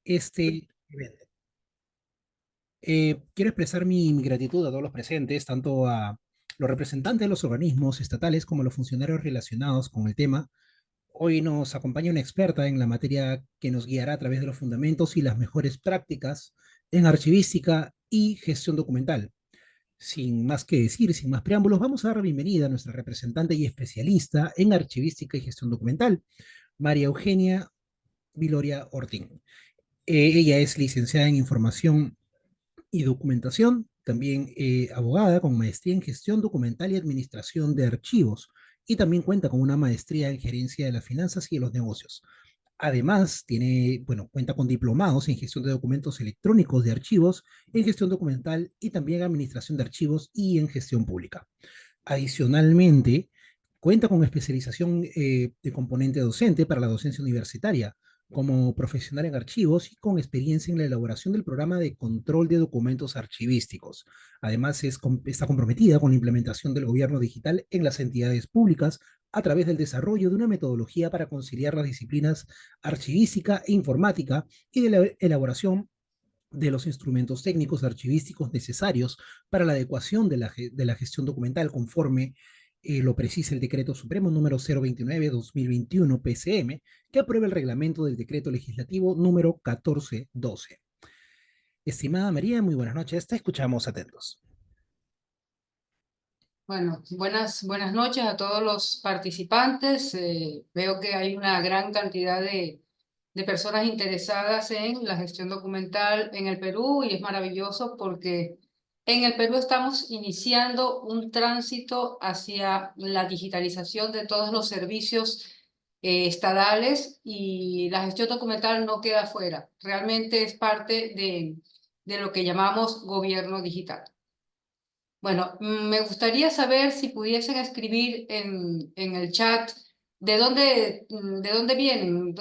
este evento. Quiero expresar mi gratitud a todos los presentes, tanto a los representantes de los organismos estatales como a los funcionarios relacionados con el tema. Hoy nos acompaña una experta en la materia que nos guiará a través de los fundamentos y las mejores prácticas en archivística y gestión documental. Sin más que decir, sin más preámbulos, vamos a dar la bienvenida a nuestra representante y especialista en archivística y gestión documental, María Eugenia Viloria Ortín. Ella es licenciada en Información y Documentación, también abogada con maestría en Gestión Documental y Administración de Archivos, y también cuenta con una maestría en Gerencia de las Finanzas y de los Negocios. Además, cuenta con diplomados en gestión de documentos electrónicos de archivos, en gestión documental y también administración de archivos y en gestión pública. Adicionalmente, cuenta con especialización de componente docente para la docencia universitaria, como profesional en archivos y con experiencia en la elaboración del programa de control de documentos archivísticos. Además, está comprometida con la implementación del gobierno digital en las entidades públicas a través del desarrollo de una metodología para conciliar las disciplinas archivística e informática y de la elaboración de los instrumentos técnicos archivísticos necesarios para la adecuación de la gestión documental conforme lo precisa el Decreto Supremo número 029-2021 PCM, que aprueba el reglamento del Decreto Legislativo número 1412. Estimada María, muy buenas noches. Te escuchamos atentos. Bueno, buenas noches a todos los participantes. Veo que hay una gran cantidad de personas interesadas en la gestión documental en el Perú y es maravilloso porque en el Perú estamos iniciando un tránsito hacia la digitalización de todos los servicios estatales y la gestión documental no queda fuera. Realmente es parte de lo que llamamos gobierno digital. Bueno, me gustaría saber si pudiesen escribir en el chat de dónde vienen,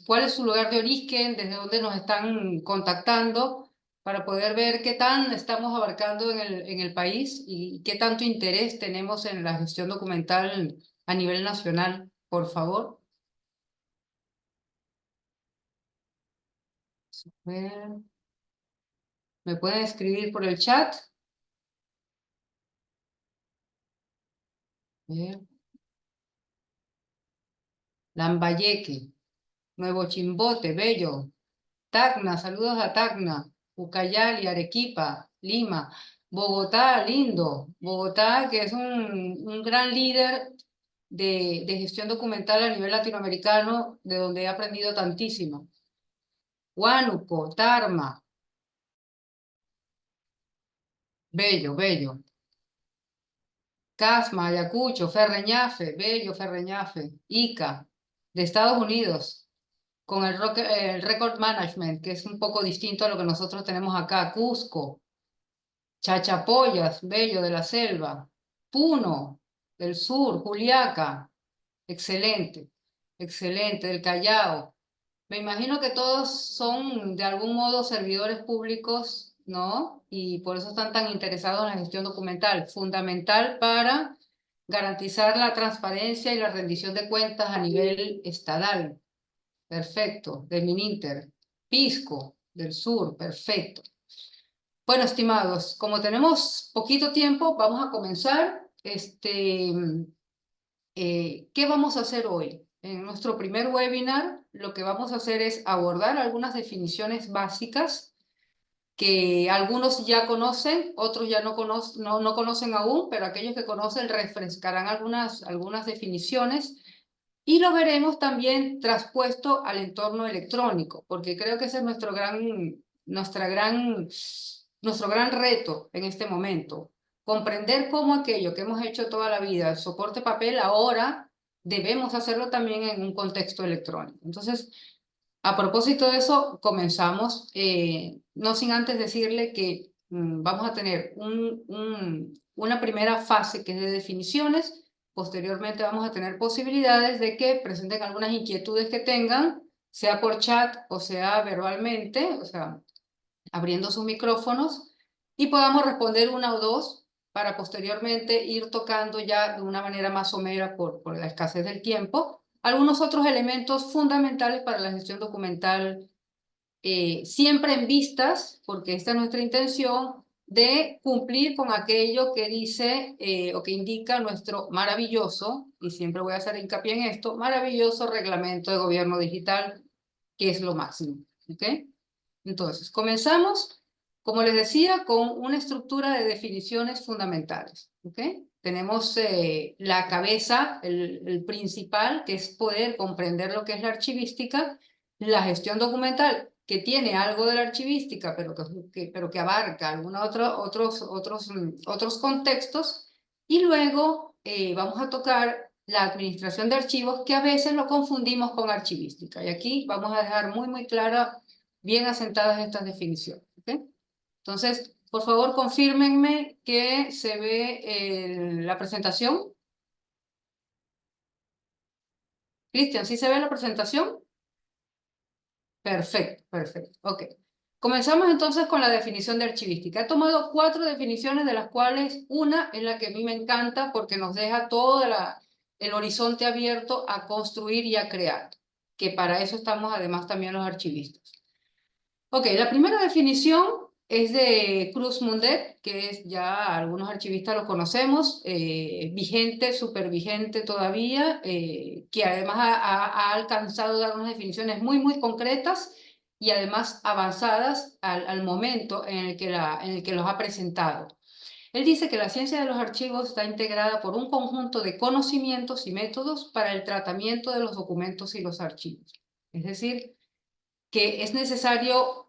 cuál es su lugar de origen, desde dónde nos están contactando, para poder ver qué tan estamos abarcando en el país y qué tanto interés tenemos en la gestión documental a nivel nacional, por favor. ¿Me pueden escribir por el chat? Lambayeque, Nuevo Chimbote, Bello. Tacna, saludos a Tacna, Ucayali, Arequipa, Lima, Bogotá, lindo, Bogotá, que es un gran líder de gestión documental a nivel latinoamericano, de donde he aprendido tantísimo. Huánuco, Tarma, bello, bello. Casma, Ayacucho, Ferreñafe, bello, Ferreñafe, Ica, de Estados Unidos, con el Record Management, que es un poco distinto a lo que nosotros tenemos acá, Cusco. Chachapoyas, Bello de la Selva, Puno, del sur, Juliaca, excelente, excelente, del Callao. Me imagino que todos son de algún modo servidores públicos, ¿no? Y por eso están tan interesados en la gestión documental, fundamental para garantizar la transparencia y la rendición de cuentas a nivel estatal. Perfecto, de Mininter. Pisco, del sur, perfecto. Bueno, estimados, como tenemos poquito tiempo, vamos a comenzar. ¿Qué vamos a hacer hoy? En nuestro primer webinar, lo que vamos a hacer es abordar algunas definiciones básicas que algunos ya conocen, otros ya no conocen aún, pero aquellos que conocen refrescarán algunas definiciones y lo veremos también traspuesto al entorno electrónico, porque creo que ese es nuestro gran reto en este momento. Comprender cómo aquello que hemos hecho toda la vida, el soporte papel, ahora debemos hacerlo también en un contexto electrónico. Entonces, a propósito de eso, comenzamos, no sin antes decirle que vamos a tener una primera fase que es de definiciones. Posteriormente vamos a tener posibilidades de que presenten algunas inquietudes que tengan, sea por chat o sea verbalmente, o sea, abriendo sus micrófonos, y podamos responder una o dos para posteriormente ir tocando ya de una manera más somera por la escasez del tiempo algunos otros elementos fundamentales para la gestión documental, siempre en vistas, porque esta es nuestra intención, de cumplir con aquello que dice o que indica nuestro maravilloso, y siempre voy a hacer hincapié en esto, maravilloso reglamento de gobierno digital, que es lo máximo. ¿Ok? Entonces, comenzamos, como les decía, con una estructura de definiciones fundamentales. ¿Ok? Tenemos la cabeza, el principal, que es poder comprender lo que es la archivística, la gestión documental, que tiene algo de la archivística, pero que abarca otros contextos, y luego vamos a tocar la administración de archivos, que a veces lo confundimos con archivística. Y aquí vamos a dejar muy, muy clara, bien asentadas estas definiciones. ¿Ok? Entonces, por favor, confírmenme que se ve la presentación. Cristian, ¿sí se ve la presentación? Perfecto, perfecto. Ok. Comenzamos entonces con la definición de archivística. He tomado 4 definiciones, de las cuales una es la que a mí me encanta porque nos deja todo el horizonte abierto a construir y a crear, que para eso estamos además también los archivistas. Ok, la primera definición es de Cruz Mundet, que es ya algunos archivistas lo conocemos, vigente, súper vigente todavía, que además ha alcanzado dar unas definiciones muy, muy concretas y además avanzadas al momento en el que los ha presentado. Él dice que la ciencia de los archivos está integrada por un conjunto de conocimientos y métodos para el tratamiento de los documentos y los archivos. Es decir, que es necesario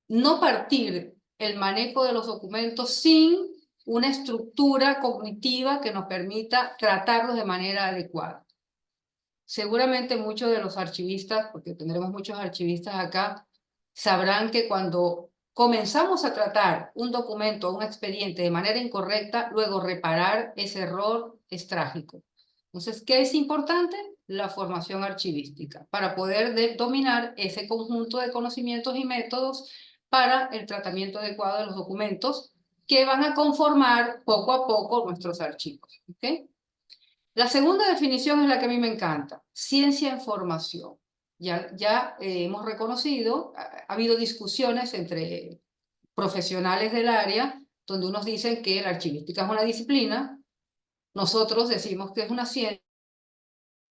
no partir el manejo de los documentos sin una estructura cognitiva que nos permita tratarlos de manera adecuada. Seguramente muchos de los archivistas, porque tendremos muchos archivistas acá, sabrán que cuando comenzamos a tratar un documento o un expediente de manera incorrecta, luego reparar ese error es trágico. Entonces, ¿qué es importante? La formación archivística, para poder dominar ese conjunto de conocimientos y métodos para el tratamiento adecuado de los documentos que van a conformar poco a poco nuestros archivos. ¿Ok? La segunda definición es la que a mí me encanta: ciencia en formación. Ya hemos reconocido, ha habido discusiones entre profesionales del área, donde unos dicen que la archivística es una disciplina, nosotros decimos que es una ciencia.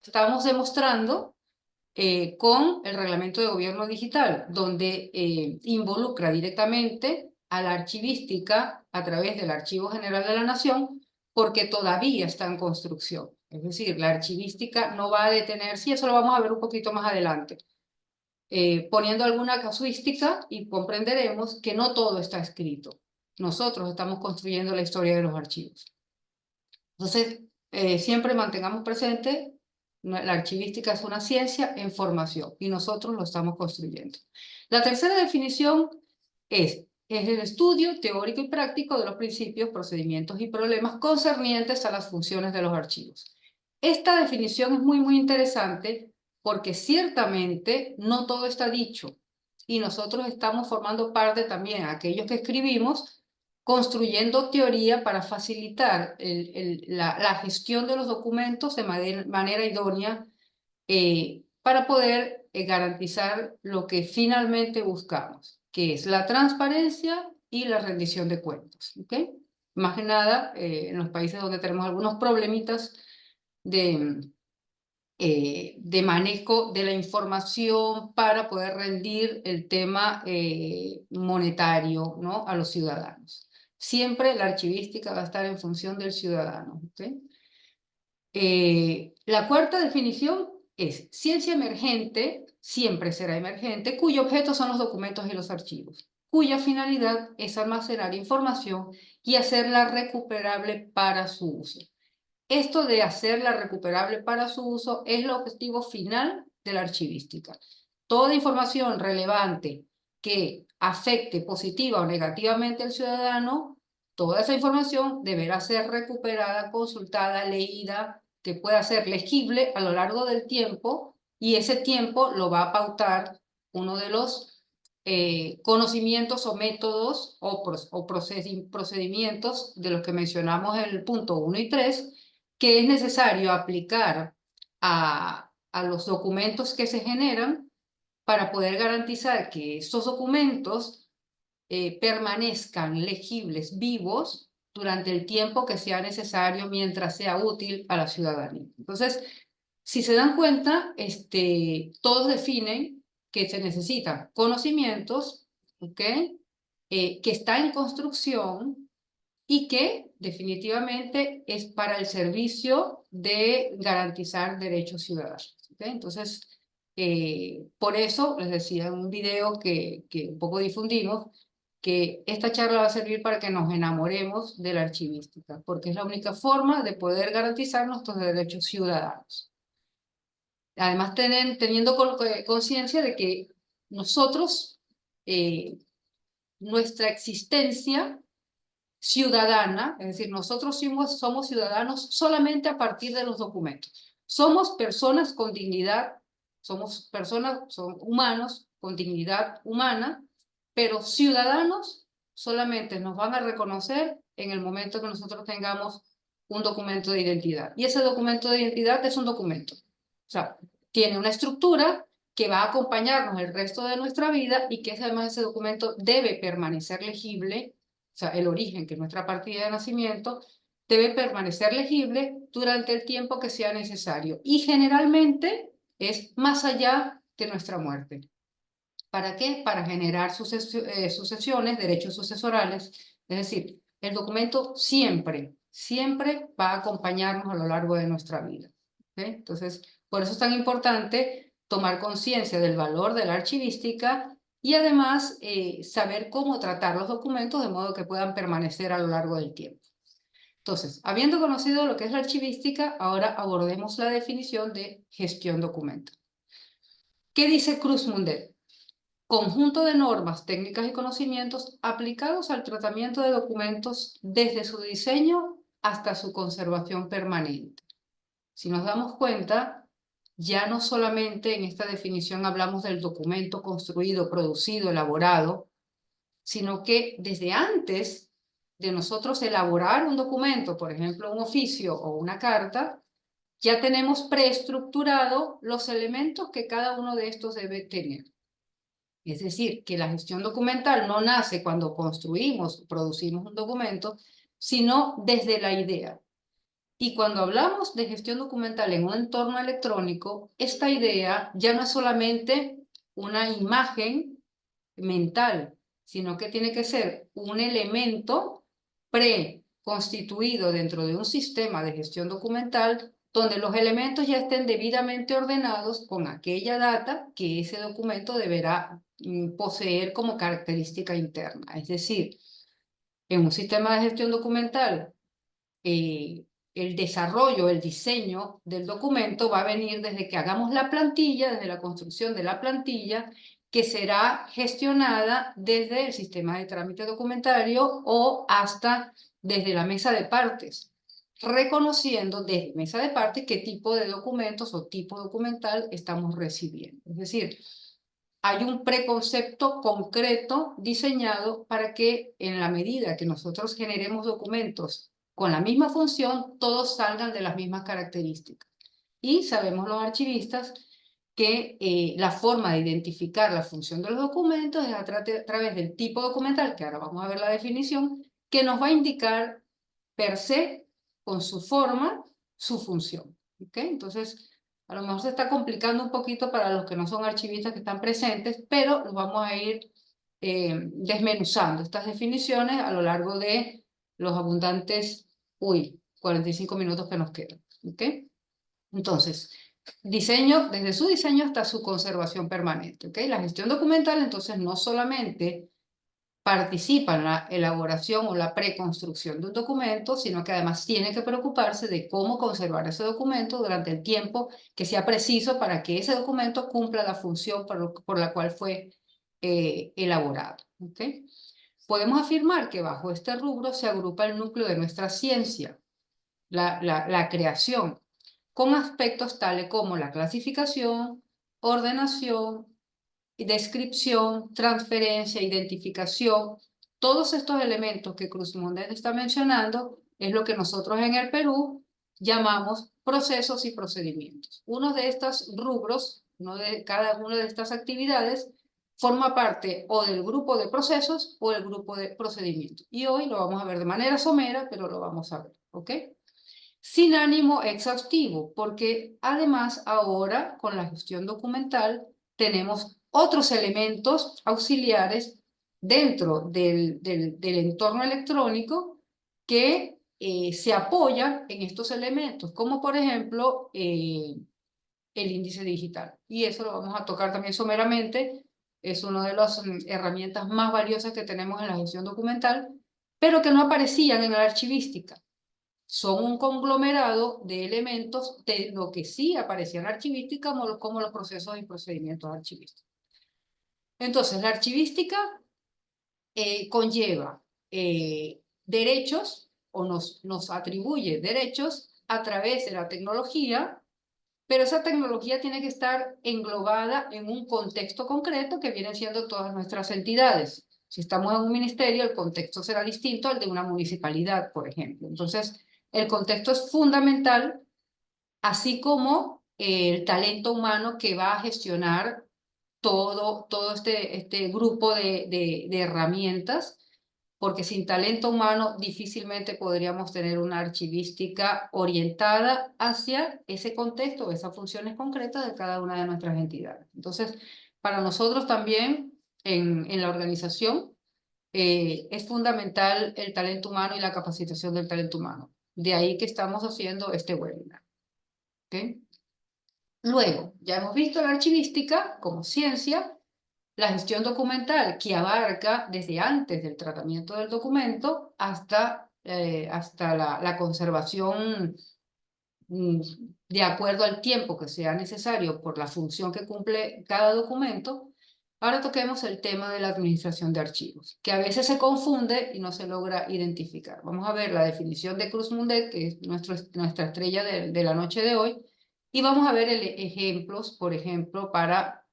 Estamos demostrando con el reglamento de gobierno digital, donde involucra directamente a la archivística a través del Archivo General de la Nación, porque todavía está en construcción. Es decir, la archivística no va a detenerse, y eso lo vamos a ver un poquito más adelante, poniendo alguna casuística, y comprenderemos que no todo está escrito. Nosotros estamos construyendo la historia de los archivos. Entonces, siempre mantengamos presente, la archivística es una ciencia en formación y nosotros lo estamos construyendo. La tercera definición es el estudio teórico y práctico de los principios, procedimientos y problemas concernientes a las funciones de los archivos. Esta definición es muy, muy interesante porque ciertamente no todo está dicho y nosotros estamos formando parte también, aquellos que escribimos, construyendo teoría para facilitar la gestión de los documentos de manera idónea, para poder garantizar lo que finalmente buscamos, que es la transparencia y la rendición de cuentas. ¿Okay? Más que nada, en los países donde tenemos algunos problemitas de manejo de la información para poder rendir el tema monetario, ¿no?, a los ciudadanos. Siempre la archivística va a estar en función del ciudadano. ¿Okay? La cuarta definición es: ciencia emergente, siempre será emergente, cuyo objeto son los documentos y los archivos, cuya finalidad es almacenar información y hacerla recuperable para su uso. Esto de hacerla recuperable para su uso es el objetivo final de la archivística. Toda información relevante que afecte positiva o negativamente al ciudadano, toda esa información deberá ser recuperada, consultada, leída, que pueda ser legible a lo largo del tiempo, y ese tiempo lo va a pautar uno de los conocimientos o métodos o procedimientos de los que mencionamos en el punto 1 y 3, que es necesario aplicar a los documentos que se generan para poder garantizar que estos documentos permanezcan legibles, vivos, durante el tiempo que sea necesario mientras sea útil a la ciudadanía. Entonces, si se dan cuenta, todos definen que se necesitan conocimientos, ¿ok? Que está en construcción y que definitivamente es para el servicio de garantizar derechos ciudadanos. ¿Okay? Entonces, por eso les decía en un video que un poco difundimos, que esta charla va a servir para que nos enamoremos de la archivística, porque es la única forma de poder garantizar nuestros derechos ciudadanos. Además, teniendo conciencia de que nosotros, nuestra existencia ciudadana, es decir, nosotros somos ciudadanos solamente a partir de los documentos. Somos personas con dignidad, somos humanos con dignidad humana, pero ciudadanos solamente nos van a reconocer en el momento que nosotros tengamos un documento de identidad. Y ese documento de identidad es un documento. O sea, tiene una estructura que va a acompañarnos el resto de nuestra vida y que además ese documento debe permanecer legible, o sea, el origen, que es nuestra partida de nacimiento, debe permanecer legible durante el tiempo que sea necesario. Y generalmente es más allá de nuestra muerte. ¿Para qué? Para generar sucesiones, derechos sucesorales. Es decir, el documento siempre, siempre va a acompañarnos a lo largo de nuestra vida. ¿Okay? Entonces, por eso es tan importante tomar conciencia del valor de la archivística y además saber cómo tratar los documentos de modo que puedan permanecer a lo largo del tiempo. Entonces, habiendo conocido lo que es la archivística, ahora abordemos la definición de gestión documental. ¿Qué dice Cruz Mundell? Conjunto de normas, técnicas y conocimientos aplicados al tratamiento de documentos desde su diseño hasta su conservación permanente. Si nos damos cuenta, ya no solamente en esta definición hablamos del documento construido, producido, elaborado, sino que desde antes de nosotros elaborar un documento, por ejemplo, un oficio o una carta, ya tenemos preestructurado los elementos que cada uno de estos debe tener. Es decir, que la gestión documental no nace cuando construimos, producimos un documento, sino desde la idea. Y cuando hablamos de gestión documental en un entorno electrónico, esta idea ya no es solamente una imagen mental, sino que tiene que ser un elemento preconstituido dentro de un sistema de gestión documental donde los elementos ya estén debidamente ordenados con aquella data que ese documento deberá poseer como característica interna. Es decir, en un sistema de gestión documental, el desarrollo, el diseño del documento va a venir desde que hagamos la plantilla, desde la construcción de la plantilla, que será gestionada desde el sistema de trámite documentario o hasta desde la mesa de partes, reconociendo desde mesa de partes qué tipo de documentos o tipo documental estamos recibiendo. Es decir, hay un preconcepto concreto diseñado para que en la medida que nosotros generemos documentos con la misma función, todos salgan de las mismas características. Y sabemos los archivistas que la forma de identificar la función de los documentos es a través del tipo documental, que ahora vamos a ver la definición, que nos va a indicar per se, con su forma, su función. ¿Okay? Entonces, a lo mejor se está complicando un poquito para los que no son archivistas que están presentes, pero los vamos a ir desmenuzando estas definiciones a lo largo de los abundantes, 45 minutos que nos quedan. ¿Okay? Entonces, desde su diseño hasta su conservación permanente. ¿Okay? La gestión documental, entonces, no solamente participa en la elaboración o la preconstrucción de un documento, sino que además tiene que preocuparse de cómo conservar ese documento durante el tiempo que sea preciso para que ese documento cumpla la función por la cual fue elaborado. ¿Okay? Podemos afirmar que bajo este rubro se agrupa el núcleo de nuestra ciencia, la creación, con aspectos tales como la clasificación, ordenación, descripción, transferencia, identificación. Todos estos elementos que Cruz Mundell está mencionando es lo que nosotros en el Perú llamamos procesos y procedimientos. Uno de estos rubros, cada una de estas actividades, forma parte o del grupo de procesos o del grupo de procedimientos. Y hoy lo vamos a ver de manera somera, pero lo vamos a ver, ¿ok? Sin ánimo exhaustivo, porque además ahora con la gestión documental tenemos otros elementos auxiliares dentro del entorno electrónico que se apoyan en estos elementos, como por ejemplo el índice digital. Y eso lo vamos a tocar también someramente. Es una de las herramientas más valiosas que tenemos en la gestión documental, pero que no aparecían en la archivística. Son un conglomerado de elementos de lo que sí aparecía en la archivística, como los procesos y procedimientos archivísticos. Entonces, la archivística conlleva derechos o nos atribuye derechos a través de la tecnología, pero esa tecnología tiene que estar englobada en un contexto concreto que vienen siendo todas nuestras entidades. Si estamos en un ministerio, el contexto será distinto al de una municipalidad, por ejemplo. Entonces, el contexto es fundamental, así como el talento humano que va a gestionar todo este grupo de herramientas, porque sin talento humano difícilmente podríamos tener una archivística orientada hacia ese contexto, esas funciones concretas de cada una de nuestras entidades. Entonces, para nosotros también en la organización es fundamental el talento humano y la capacitación del talento humano. De ahí que estamos haciendo este webinar. ¿Okay? Luego, ya hemos visto la archivística como ciencia, la gestión documental que abarca desde antes del tratamiento del documento hasta la conservación mm, de acuerdo al tiempo que sea necesario por la función que cumple cada documento. Ahora toquemos el tema de la administración de archivos, que a veces se confunde y no se logra identificar. Vamos a ver la definición de Cruz Mundet, que es nuestra estrella de la noche de hoy, y vamos a ver ejemplos, por ejemplo, para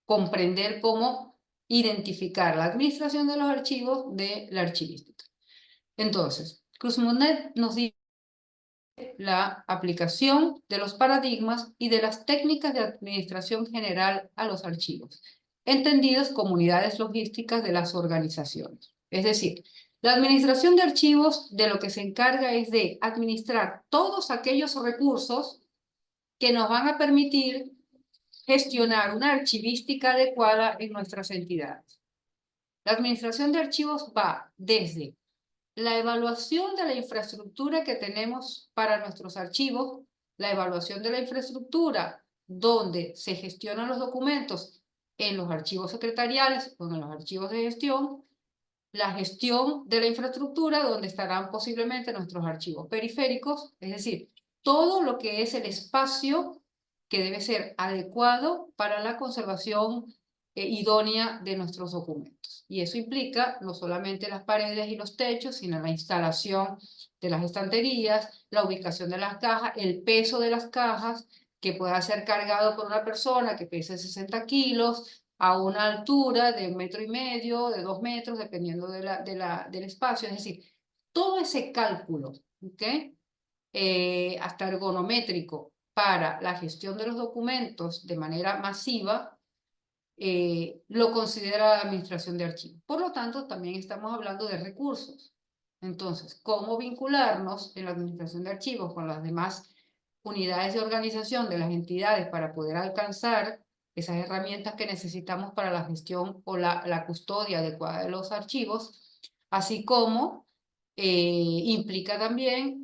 comprender cómo identificar la administración de los archivos de la archivística. Entonces, Cruz Mundet nos dice la aplicación de los paradigmas y de las técnicas de administración general a los archivos, entendidos como unidades logísticas de las organizaciones. Es decir, la administración de archivos de lo que se encarga es de administrar todos aquellos recursos que nos van a permitir gestionar una archivística adecuada en nuestras entidades. La administración de archivos va desde la evaluación de la infraestructura que tenemos para nuestros archivos, la evaluación de la infraestructura donde se gestionan los documentos en los archivos secretariales o en los archivos de gestión, la gestión de la infraestructura donde estarán posiblemente nuestros archivos periféricos, es decir, todo lo que es el espacio que debe ser adecuado para la conservación idónea de nuestros documentos. Y eso implica no solamente las paredes y los techos, sino la instalación de las estanterías, la ubicación de las cajas, el peso de las cajas, que pueda ser cargado por una persona que pese 60 kilos, a una altura de 1,5 metros, de 2 metros, dependiendo del espacio. Es decir, todo ese cálculo, ¿okay? Hasta ergonométrico para la gestión de los documentos de manera masiva, lo considera la administración de archivos. Por lo tanto, también estamos hablando de recursos. Entonces, ¿cómo vincularnos en la administración de archivos con las demás unidades de organización de las entidades para poder alcanzar esas herramientas que necesitamos para la gestión o la custodia adecuada de los archivos? Así como implica también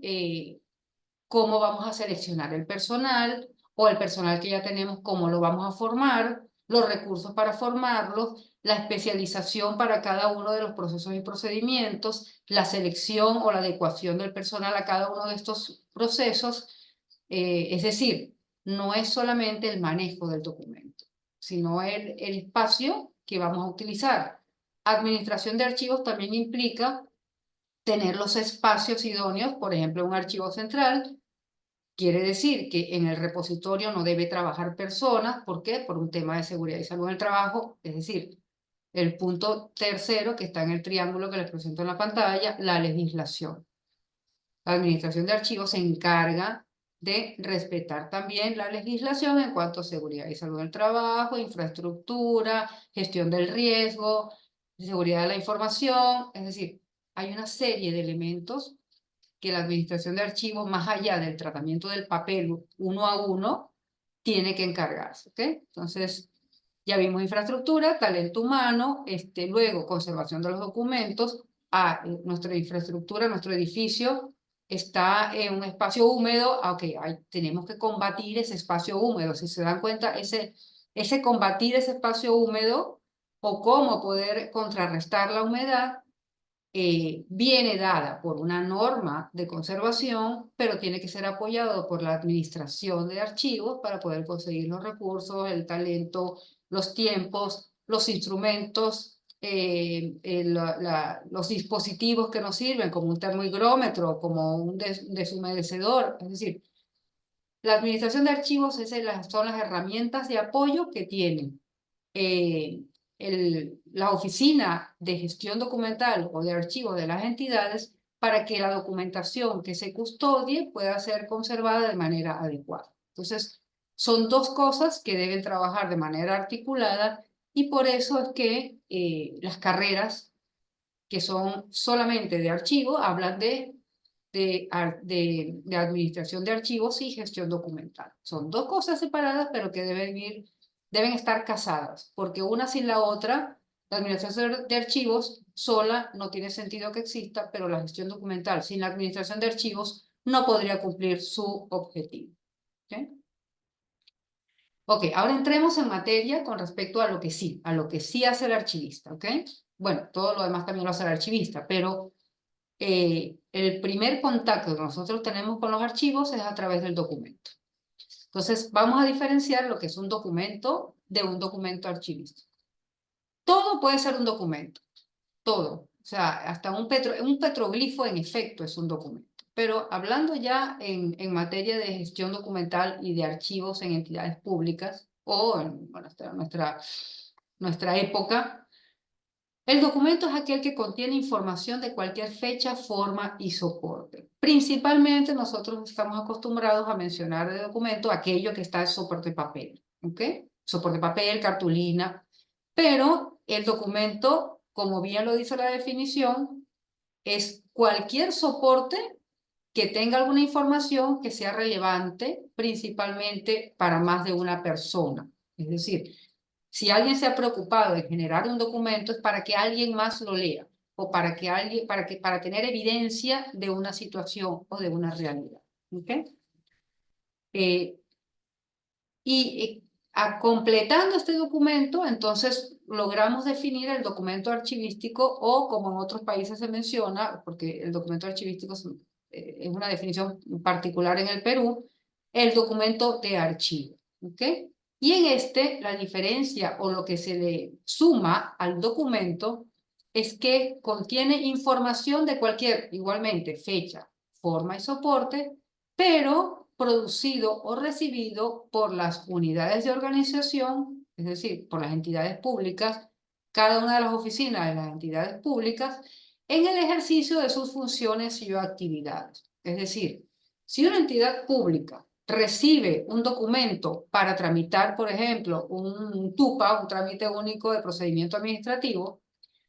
cómo vamos a seleccionar el personal o el personal que ya tenemos, cómo lo vamos a formar, los recursos para formarlos, la especialización para cada uno de los procesos y procedimientos, la selección o la adecuación del personal a cada uno de estos procesos. Es decir, no es solamente el manejo del documento, sino el espacio que vamos a utilizar. Administración de archivos también implica tener los espacios idóneos, por ejemplo, un archivo central. Quiere decir que en el repositorio no debe trabajar personas. ¿Por qué? Por un tema de seguridad y salud en el trabajo. Es decir, el punto tercero que está en el triángulo que les presento en la pantalla, la legislación. La administración de archivos se encarga de respetar también la legislación en cuanto a seguridad y salud del trabajo, infraestructura, gestión del riesgo, seguridad de la información. Es decir, hay una serie de elementos que la administración de archivos, más allá del tratamiento del papel uno a uno, tiene que encargarse, ¿ok? Entonces, ya vimos infraestructura, talento humano, luego conservación de los documentos. Nuestra infraestructura, nuestro edificio está en un espacio húmedo. Ok, tenemos que combatir ese espacio húmedo. Si se dan cuenta, ese combatir ese espacio húmedo o cómo poder contrarrestar la humedad viene dada por una norma de conservación, pero tiene que ser apoyado por la administración de archivos para poder conseguir los recursos, el talento, los tiempos, los instrumentos, los dispositivos que nos sirven, como un termohigrómetro, como un deshumedecedor. Es decir, la administración de archivos son las herramientas de apoyo que tienen eh, la oficina de gestión documental o de archivos de las entidades para que la documentación que se custodie pueda ser conservada de manera adecuada. Entonces, son dos cosas que deben trabajar de manera articulada y por eso es que las carreras que son solamente de archivo hablan de administración de archivos y gestión documental. Son dos cosas separadas, pero que deben estar casadas, porque una sin la otra, la administración de archivos sola no tiene sentido que exista, pero la gestión documental sin la administración de archivos no podría cumplir su objetivo. ¿Okay? Ok, ahora entremos en materia con respecto a lo que sí hace el archivista, ¿ok? Bueno, todo lo demás también lo hace el archivista, pero el primer contacto que nosotros tenemos con los archivos es a través del documento. Entonces, vamos a diferenciar lo que es un documento de un documento archivístico. Todo puede ser un documento, todo. O sea, hasta un petroglifo en efecto es un documento. Pero hablando ya en materia de gestión documental y de archivos en entidades públicas o en nuestra época, el documento es aquel que contiene información de cualquier fecha, forma y soporte. Principalmente nosotros estamos acostumbrados a mencionar de documento aquello que está en soporte papel, ¿ok? Soporte papel, cartulina, pero el documento, como bien lo dice la definición, es cualquier soporte que tenga alguna información que sea relevante, principalmente para más de una persona. Es decir, si alguien se ha preocupado de generar un documento es para que alguien más lo lea o para tener evidencia de una situación o de una realidad. ¿Okay? Eh, completando este documento, entonces logramos definir el documento archivístico o como en otros países se menciona, porque el documento archivístico es una definición particular en el Perú, el documento de archivo. ¿Ok? Y en la diferencia o lo que se le suma al documento es que contiene información de cualquier, igualmente, fecha, forma y soporte, pero producido o recibido por las unidades de organización, es decir, por las entidades públicas, cada una de las oficinas de las entidades públicas, en el ejercicio de sus funciones y o actividades. Es decir, si una entidad pública recibe un documento para tramitar, por ejemplo, un TUPA, un trámite único de procedimiento administrativo,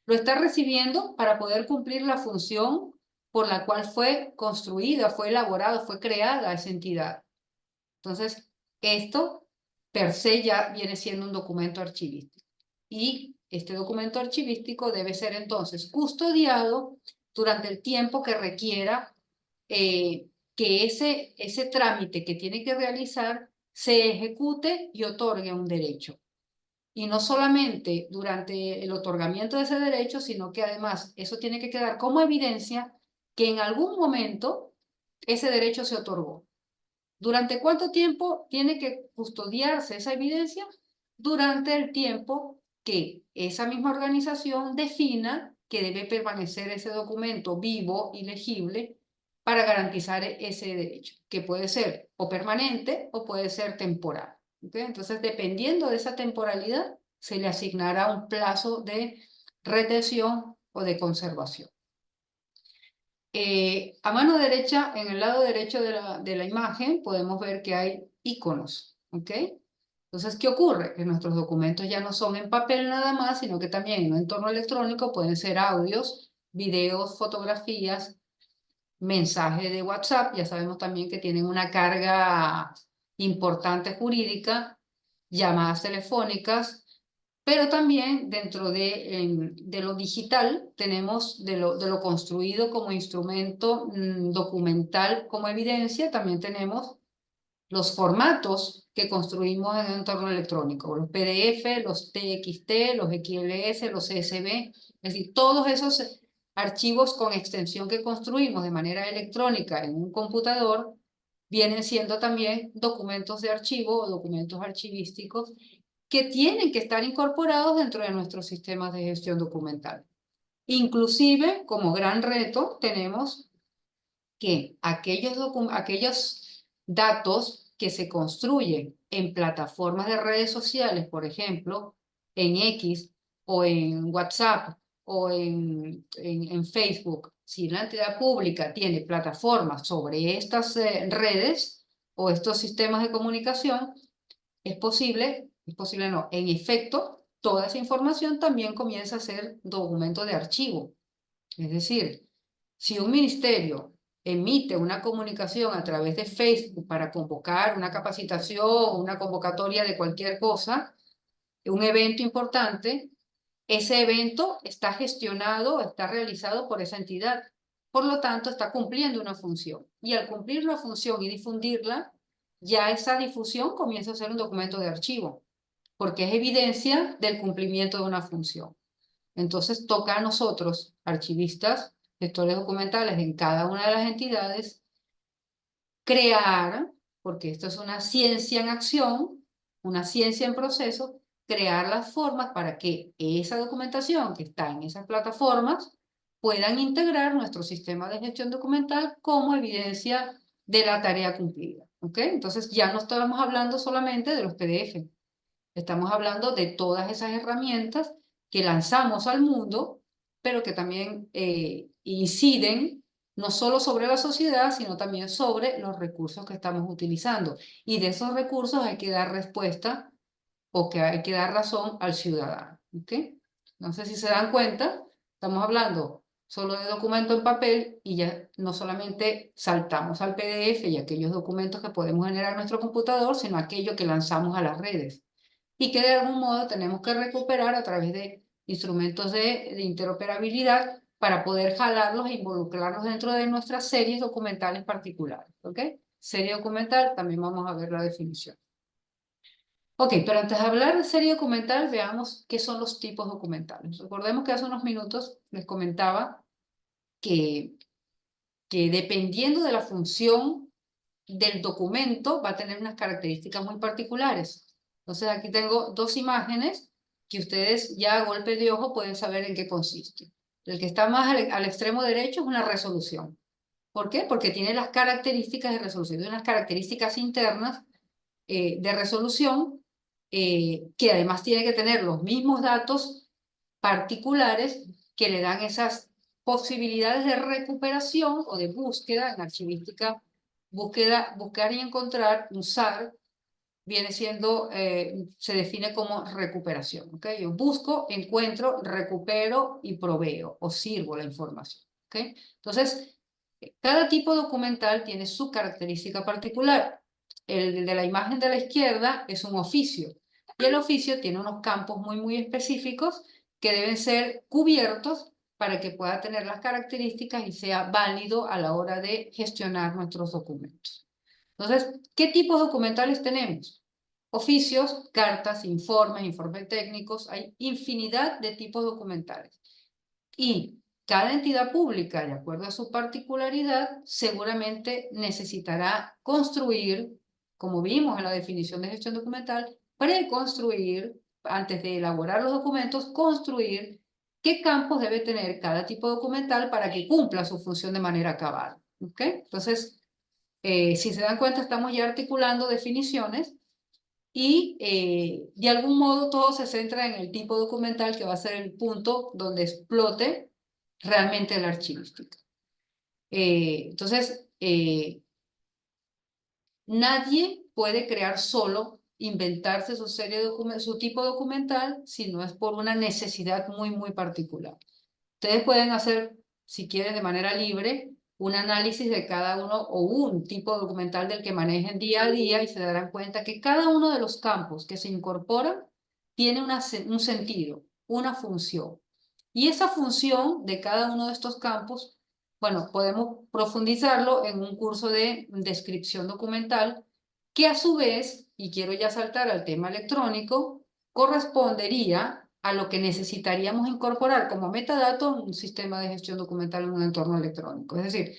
lo está recibiendo para poder cumplir la función por la cual fue construida, fue elaborada, fue creada esa entidad. Entonces, esto per se ya viene siendo un documento archivístico. Y este documento archivístico debe ser entonces custodiado durante el tiempo que requiera que ese trámite que tiene que realizar se ejecute y otorgue un derecho. Y no solamente durante el otorgamiento de ese derecho, sino que además eso tiene que quedar como evidencia que en algún momento ese derecho se otorgó. ¿Durante cuánto tiempo tiene que custodiarse esa evidencia? Durante el tiempo que esa misma organización defina que debe permanecer ese documento vivo y legible para garantizar ese derecho, que puede ser o permanente o puede ser temporal. ¿Okay? Entonces, dependiendo de esa temporalidad, se le asignará un plazo de retención o de conservación. A mano derecha, en el lado derecho de la imagen, podemos ver que hay iconos, ¿ok? Entonces, ¿qué ocurre? Que nuestros documentos ya no son en papel nada más, sino que también en un entorno electrónico pueden ser audios, videos, fotografías, mensajes de WhatsApp. Ya sabemos también que tienen una carga importante jurídica, llamadas telefónicas, pero también dentro de lo digital tenemos de lo construido como instrumento documental, como evidencia, también tenemos los formatos que construimos en el entorno electrónico, los PDF, los TXT, los XLS, los CSV, es decir, todos esos archivos con extensión que construimos de manera electrónica en un computador vienen siendo también documentos de archivo o documentos archivísticos que tienen que estar incorporados dentro de nuestros sistemas de gestión documental. Inclusive, como gran reto, tenemos que aquellos datos que se construyen en plataformas de redes sociales, por ejemplo, en X o en WhatsApp o en Facebook, si la entidad pública tiene plataformas sobre estas redes o estos sistemas de comunicación, es posible no, en efecto, toda esa información también comienza a ser documento de archivo. Es decir, si un ministerio emite una comunicación a través de Facebook para convocar una capacitación, una convocatoria de cualquier cosa, un evento importante, ese evento está gestionado, está realizado por esa entidad. Por lo tanto, está cumpliendo una función. Y al cumplir una función y difundirla, ya esa difusión comienza a ser un documento de archivo, porque es evidencia del cumplimiento de una función. Entonces toca a nosotros, archivistas, gestores documentales en cada una de las entidades, crear, porque esto es una ciencia en acción, una ciencia en proceso, crear las formas para que esa documentación que está en esas plataformas puedan integrar nuestro sistema de gestión documental como evidencia de la tarea cumplida. ¿Ok? Entonces ya no estamos hablando solamente de los PDF, estamos hablando de todas esas herramientas que lanzamos al mundo, pero que también inciden no solo sobre la sociedad, sino también sobre los recursos que estamos utilizando. Y de esos recursos hay que dar respuesta o que hay que dar razón al ciudadano. ¿Ok? No sé si se dan cuenta, estamos hablando solo de documento en papel y ya no solamente saltamos al PDF y aquellos documentos que podemos generar en nuestro computador, sino aquello que lanzamos a las redes y que de algún modo tenemos que recuperar a través de instrumentos de interoperabilidad para poder jalarlos e involucrarlos dentro de nuestras series documentales particulares. ¿Ok? Serie documental, también vamos a ver la definición. Ok, pero antes de hablar de serie documental, veamos qué son los tipos documentales. Recordemos que hace unos minutos les comentaba que, que dependiendo de la función del documento va a tener unas características muy particulares. Entonces aquí tengo dos imágenes que ustedes ya a golpe de ojo pueden saber en qué consiste. El que está más al extremo derecho es una resolución. ¿Por qué? Porque tiene las características de resolución, tiene unas características internas de resolución que además tiene que tener los mismos datos particulares que le dan esas posibilidades de recuperación o de búsqueda en archivística. Buscar y encontrar, usar, viene siendo, se define como recuperación. ¿Okay? Yo busco, encuentro, recupero y proveo o sirvo la información. ¿Okay? Entonces, cada tipo documental tiene su característica particular. El de la imagen de la izquierda es un oficio y el oficio tiene unos campos muy específicos que deben ser cubiertos para que pueda tener las características y sea válido a la hora de gestionar nuestros documentos. Entonces, ¿qué tipos documentales tenemos? Oficios, cartas, informes técnicos, hay infinidad de tipos documentales. Y cada entidad pública, de acuerdo a su particularidad, seguramente necesitará construir, como vimos en la definición de gestión documental, preconstruir, antes de elaborar los documentos, construir qué campos debe tener cada tipo documental para que cumpla su función de manera acabada. ¿Ok? Entonces, si se dan cuenta, estamos ya articulando definiciones y de algún modo todo se centra en el tipo documental que va a ser el punto donde explote realmente la archivística. Entonces, nadie puede crear solo, inventarse su su tipo documental si no es por una necesidad muy, muy particular. Ustedes pueden hacer, si quieren, de manera libre, un análisis de cada uno o un tipo documental del que manejen día a día y se darán cuenta que cada uno de los campos que se incorporan tiene un sentido, una función. Y esa función de cada uno de estos campos, bueno, podemos profundizarlo en un curso de descripción documental que a su vez, y quiero ya saltar al tema electrónico, correspondería a lo que necesitaríamos incorporar como metadato en un sistema de gestión documental en un entorno electrónico. Es decir,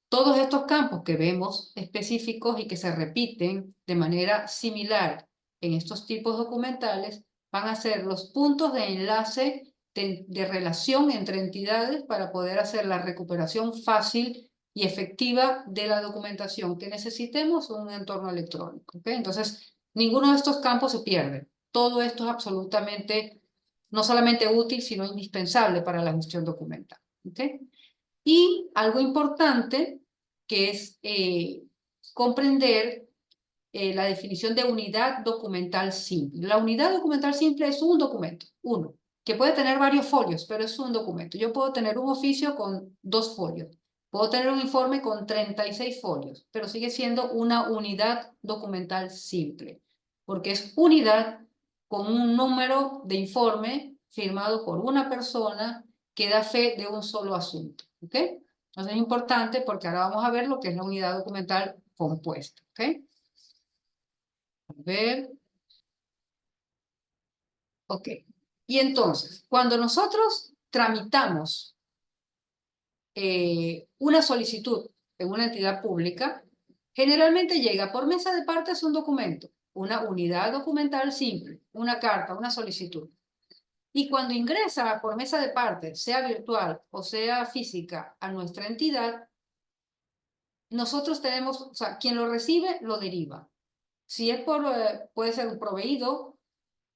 todos estos campos que vemos específicos y que se repiten de manera similar en estos tipos documentales van a ser los puntos de enlace de relación entre entidades para poder hacer la recuperación fácil y efectiva de la documentación que necesitemos en un entorno electrónico. ¿Okay? Entonces, ninguno de estos campos se pierde. Todo esto es absolutamente, no solamente útil, sino indispensable para la gestión documental. ¿Okay? Y algo importante que es comprender la definición de unidad documental simple. La unidad documental simple es un documento, uno, que puede tener varios folios, pero es un documento. Yo puedo tener un oficio con 2 folios, puedo tener un informe con 36 folios, pero sigue siendo una unidad documental simple, porque es unidad con un número de informe firmado por una persona que da fe de un solo asunto. ¿Ok? Entonces es importante porque ahora vamos a ver lo que es la unidad documental compuesta. ¿Ok? A ver. Ok. Y entonces, cuando nosotros tramitamos una solicitud en una entidad pública, generalmente llega por mesa de partes un documento, una unidad documental simple, una carta, una solicitud. Y cuando ingresa por mesa de partes, sea virtual o sea física, a nuestra entidad, nosotros tenemos, o sea, quien lo recibe lo deriva. Si es por, puede ser un proveído,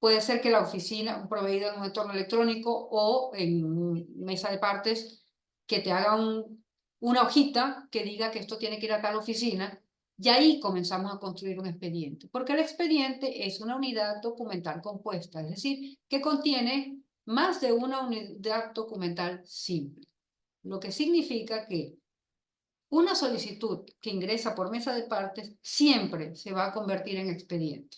puede ser que la oficina, un proveído en un entorno electrónico o en mesa de partes, que te haga una hojita que diga que esto tiene que ir a tal oficina, y ahí comenzamos a construir un expediente. Porque el expediente es una unidad documental compuesta, es decir, que contiene más de una unidad documental simple. Lo que significa que una solicitud que ingresa por mesa de partes siempre se va a convertir en expediente.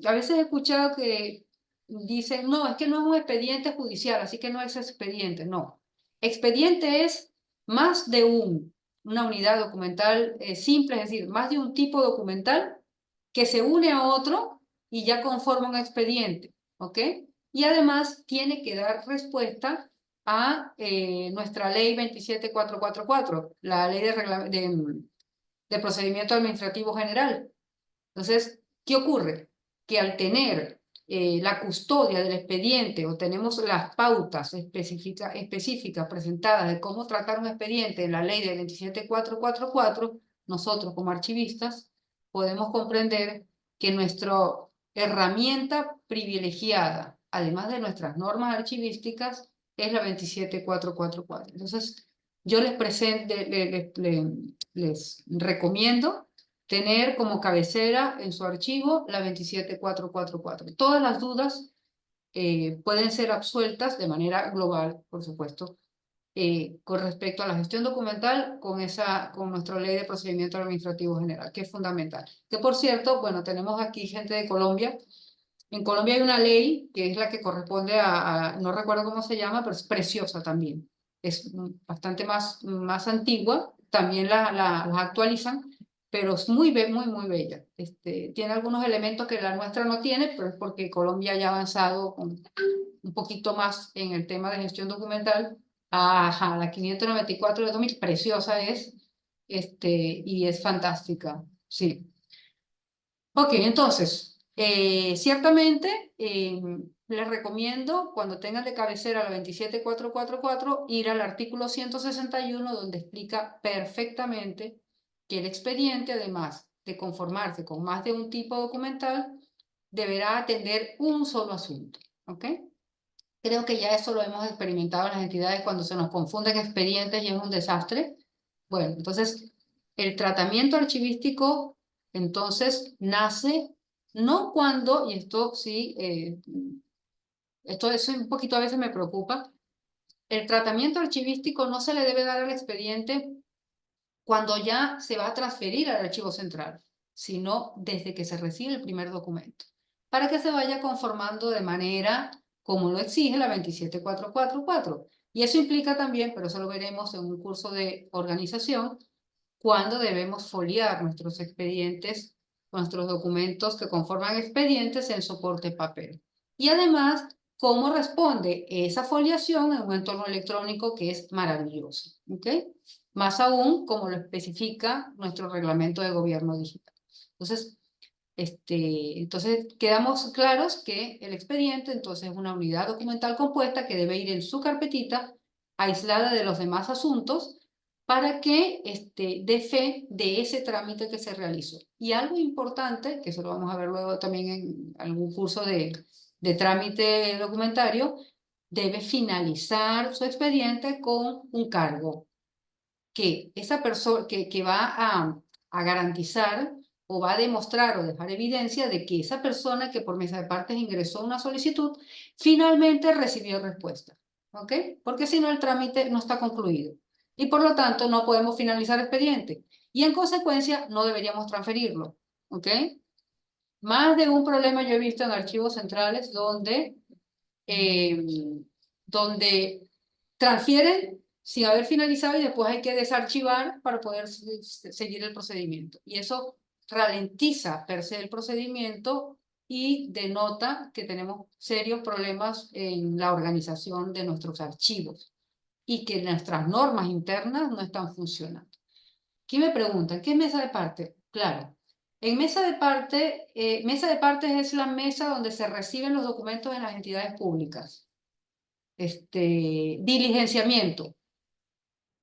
A veces he escuchado que dicen, no, es que no es un expediente judicial, así que no es expediente. No, expediente es más de una unidad documental simple, es decir, más de un tipo documental que se une a otro y ya conforma un expediente, ¿ok? Y además tiene que dar respuesta a nuestra ley 27444, la ley de procedimiento administrativo general. Entonces, ¿qué ocurre? Que al tener la custodia del expediente o tenemos las pautas específicas presentadas de cómo tratar un expediente en la ley de 27444, nosotros como archivistas podemos comprender que nuestra herramienta privilegiada, además de nuestras normas archivísticas, es la 27444. Entonces, yo les recomiendo tener como cabecera en su archivo la 27444. Todas las dudas pueden ser absueltas de manera global, por supuesto, con respecto a la gestión documental con nuestra ley de procedimiento administrativo general, que es fundamental. Que por cierto, bueno, tenemos aquí gente de Colombia. En Colombia hay una ley que es la que corresponde no recuerdo cómo se llama, pero es preciosa también. Es bastante más antigua, también la actualizan, pero es muy bella. Tiene algunos elementos que la nuestra no tiene, pero es porque Colombia ya ha avanzado un poquito más en el tema de gestión documental. Ajá, la 594 de 2000, preciosa es, y es fantástica, sí. Ok, entonces, ciertamente les recomiendo cuando tengan de cabecera la 27444 ir al artículo 161 donde explica perfectamente que el expediente, además de conformarse con más de un tipo documental, deberá atender un solo asunto. ¿Ok? Creo que ya eso lo hemos experimentado en las entidades cuando se nos confunden expedientes y es un desastre. Bueno, entonces el tratamiento archivístico entonces nace no cuando, y esto sí, esto es un poquito a veces me preocupa, el tratamiento archivístico no se le debe dar al expediente cuando ya se va a transferir al archivo central, sino desde que se recibe el primer documento, para que se vaya conformando de manera como lo exige la 27444. Y eso implica también, pero eso lo veremos en un curso de organización, cuándo debemos foliar nuestros expedientes, nuestros documentos que conforman expedientes en soporte papel. Y además, cómo responde esa foliación en un entorno electrónico que es maravilloso. ¿Ok? Más aún, como lo especifica nuestro reglamento de gobierno digital. Entonces, entonces quedamos claros que el expediente entonces es una unidad documental compuesta que debe ir en su carpetita aislada de los demás asuntos para que dé fe de ese trámite que se realizó. Y algo importante, que eso lo vamos a ver luego también en algún curso de trámite documentario, debe finalizar su expediente con un cargo que esa persona que va a garantizar o va a demostrar o dejar evidencia de que esa persona que por mesa de partes ingresó una solicitud finalmente recibió respuesta. ¿Ok? Porque si no el trámite no está concluido y por lo tanto no podemos finalizar expediente y en consecuencia no deberíamos transferirlo. ¿Ok? Más de un problema yo he visto en archivos centrales eh, donde transfieren sin haber finalizado y después hay que desarchivar para poder seguir el procedimiento. Y eso ralentiza per se el procedimiento y denota que tenemos serios problemas en la organización de nuestros archivos y que nuestras normas internas no están funcionando. Aquí me preguntan, ¿qué es mesa de parte? Claro. En mesa de partes es la mesa donde se reciben los documentos de las entidades públicas. Diligenciamiento.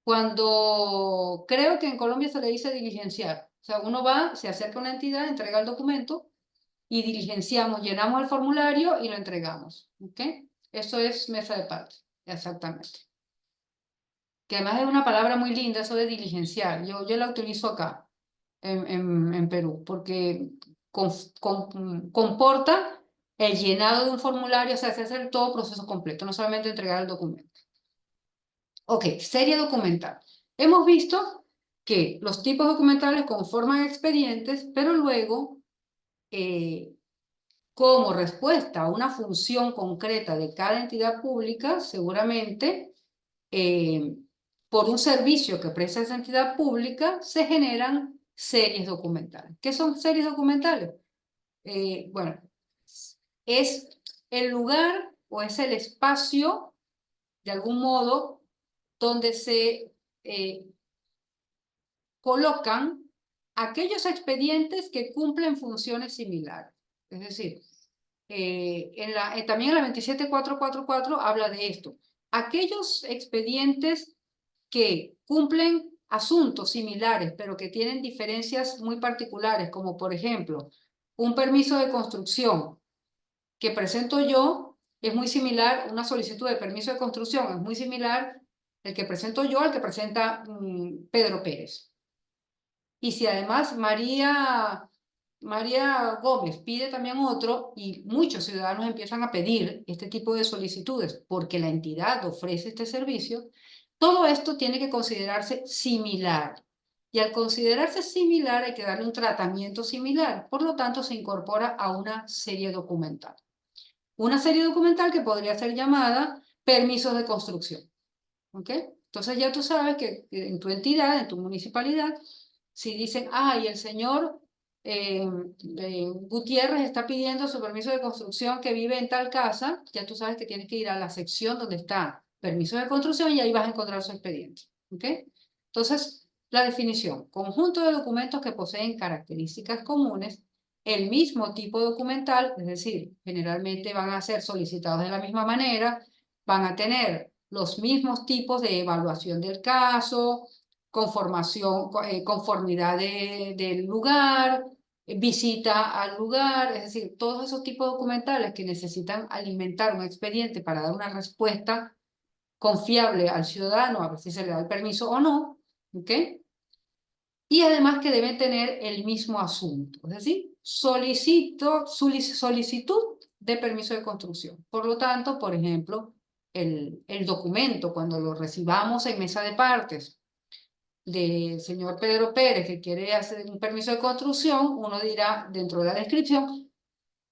Cuando creo que en Colombia se le dice diligenciar. O sea, uno va, se acerca a una entidad, entrega el documento y diligenciamos, llenamos el formulario y lo entregamos. ¿Ok? Eso es mesa de parte, exactamente. Que además es una palabra muy linda, eso de diligenciar. Yo la utilizo acá, en Perú, porque comporta el llenado de un formulario, o sea, se hace todo proceso completo, no solamente entregar el documento. Ok, serie documental. Hemos visto que los tipos documentales conforman expedientes, pero luego, como respuesta a una función concreta de cada entidad pública, seguramente, por un servicio que presta esa entidad pública, se generan series documentales. ¿Qué son series documentales? Bueno, es el lugar o es el espacio, de algún modo, donde se colocan aquellos expedientes que cumplen funciones similares. Es decir, también en la 27444 habla de esto. Aquellos expedientes que cumplen asuntos similares, pero que tienen diferencias muy particulares, como por ejemplo, un permiso de construcción que presento yo es muy similar, una solicitud de permiso de construcción es muy similar el que presento yo al que presenta Pedro Pérez. Y si además María Gómez pide también otro y muchos ciudadanos empiezan a pedir este tipo de solicitudes porque la entidad ofrece este servicio, todo esto tiene que considerarse similar. Y al considerarse similar hay que darle un tratamiento similar. Por lo tanto, se incorpora a una serie documental. Una serie documental que podría ser llamada permisos de construcción. ¿Ok? Entonces ya tú sabes que en tu entidad, en tu municipalidad, si dicen, ay, el señor Gutiérrez está pidiendo su permiso de construcción que vive en tal casa, ya tú sabes que tienes que ir a la sección donde está permiso de construcción y ahí vas a encontrar su expediente. ¿Ok? Entonces, la definición, conjunto de documentos que poseen características comunes, el mismo tipo documental, es decir, generalmente van a ser solicitados de la misma manera, van a tener los mismos tipos de evaluación del caso, conformidad del lugar, visita al lugar, es decir, todos esos tipos documentales que necesitan alimentar un expediente para dar una respuesta confiable al ciudadano, a ver si se le da el permiso o no, ¿ok? Y además que deben tener el mismo asunto, es decir, solicitud de permiso de construcción. Por lo tanto, por ejemplo, el documento, cuando lo recibamos en mesa de partes del señor Pedro Pérez, que quiere hacer un permiso de construcción, uno dirá dentro de la descripción,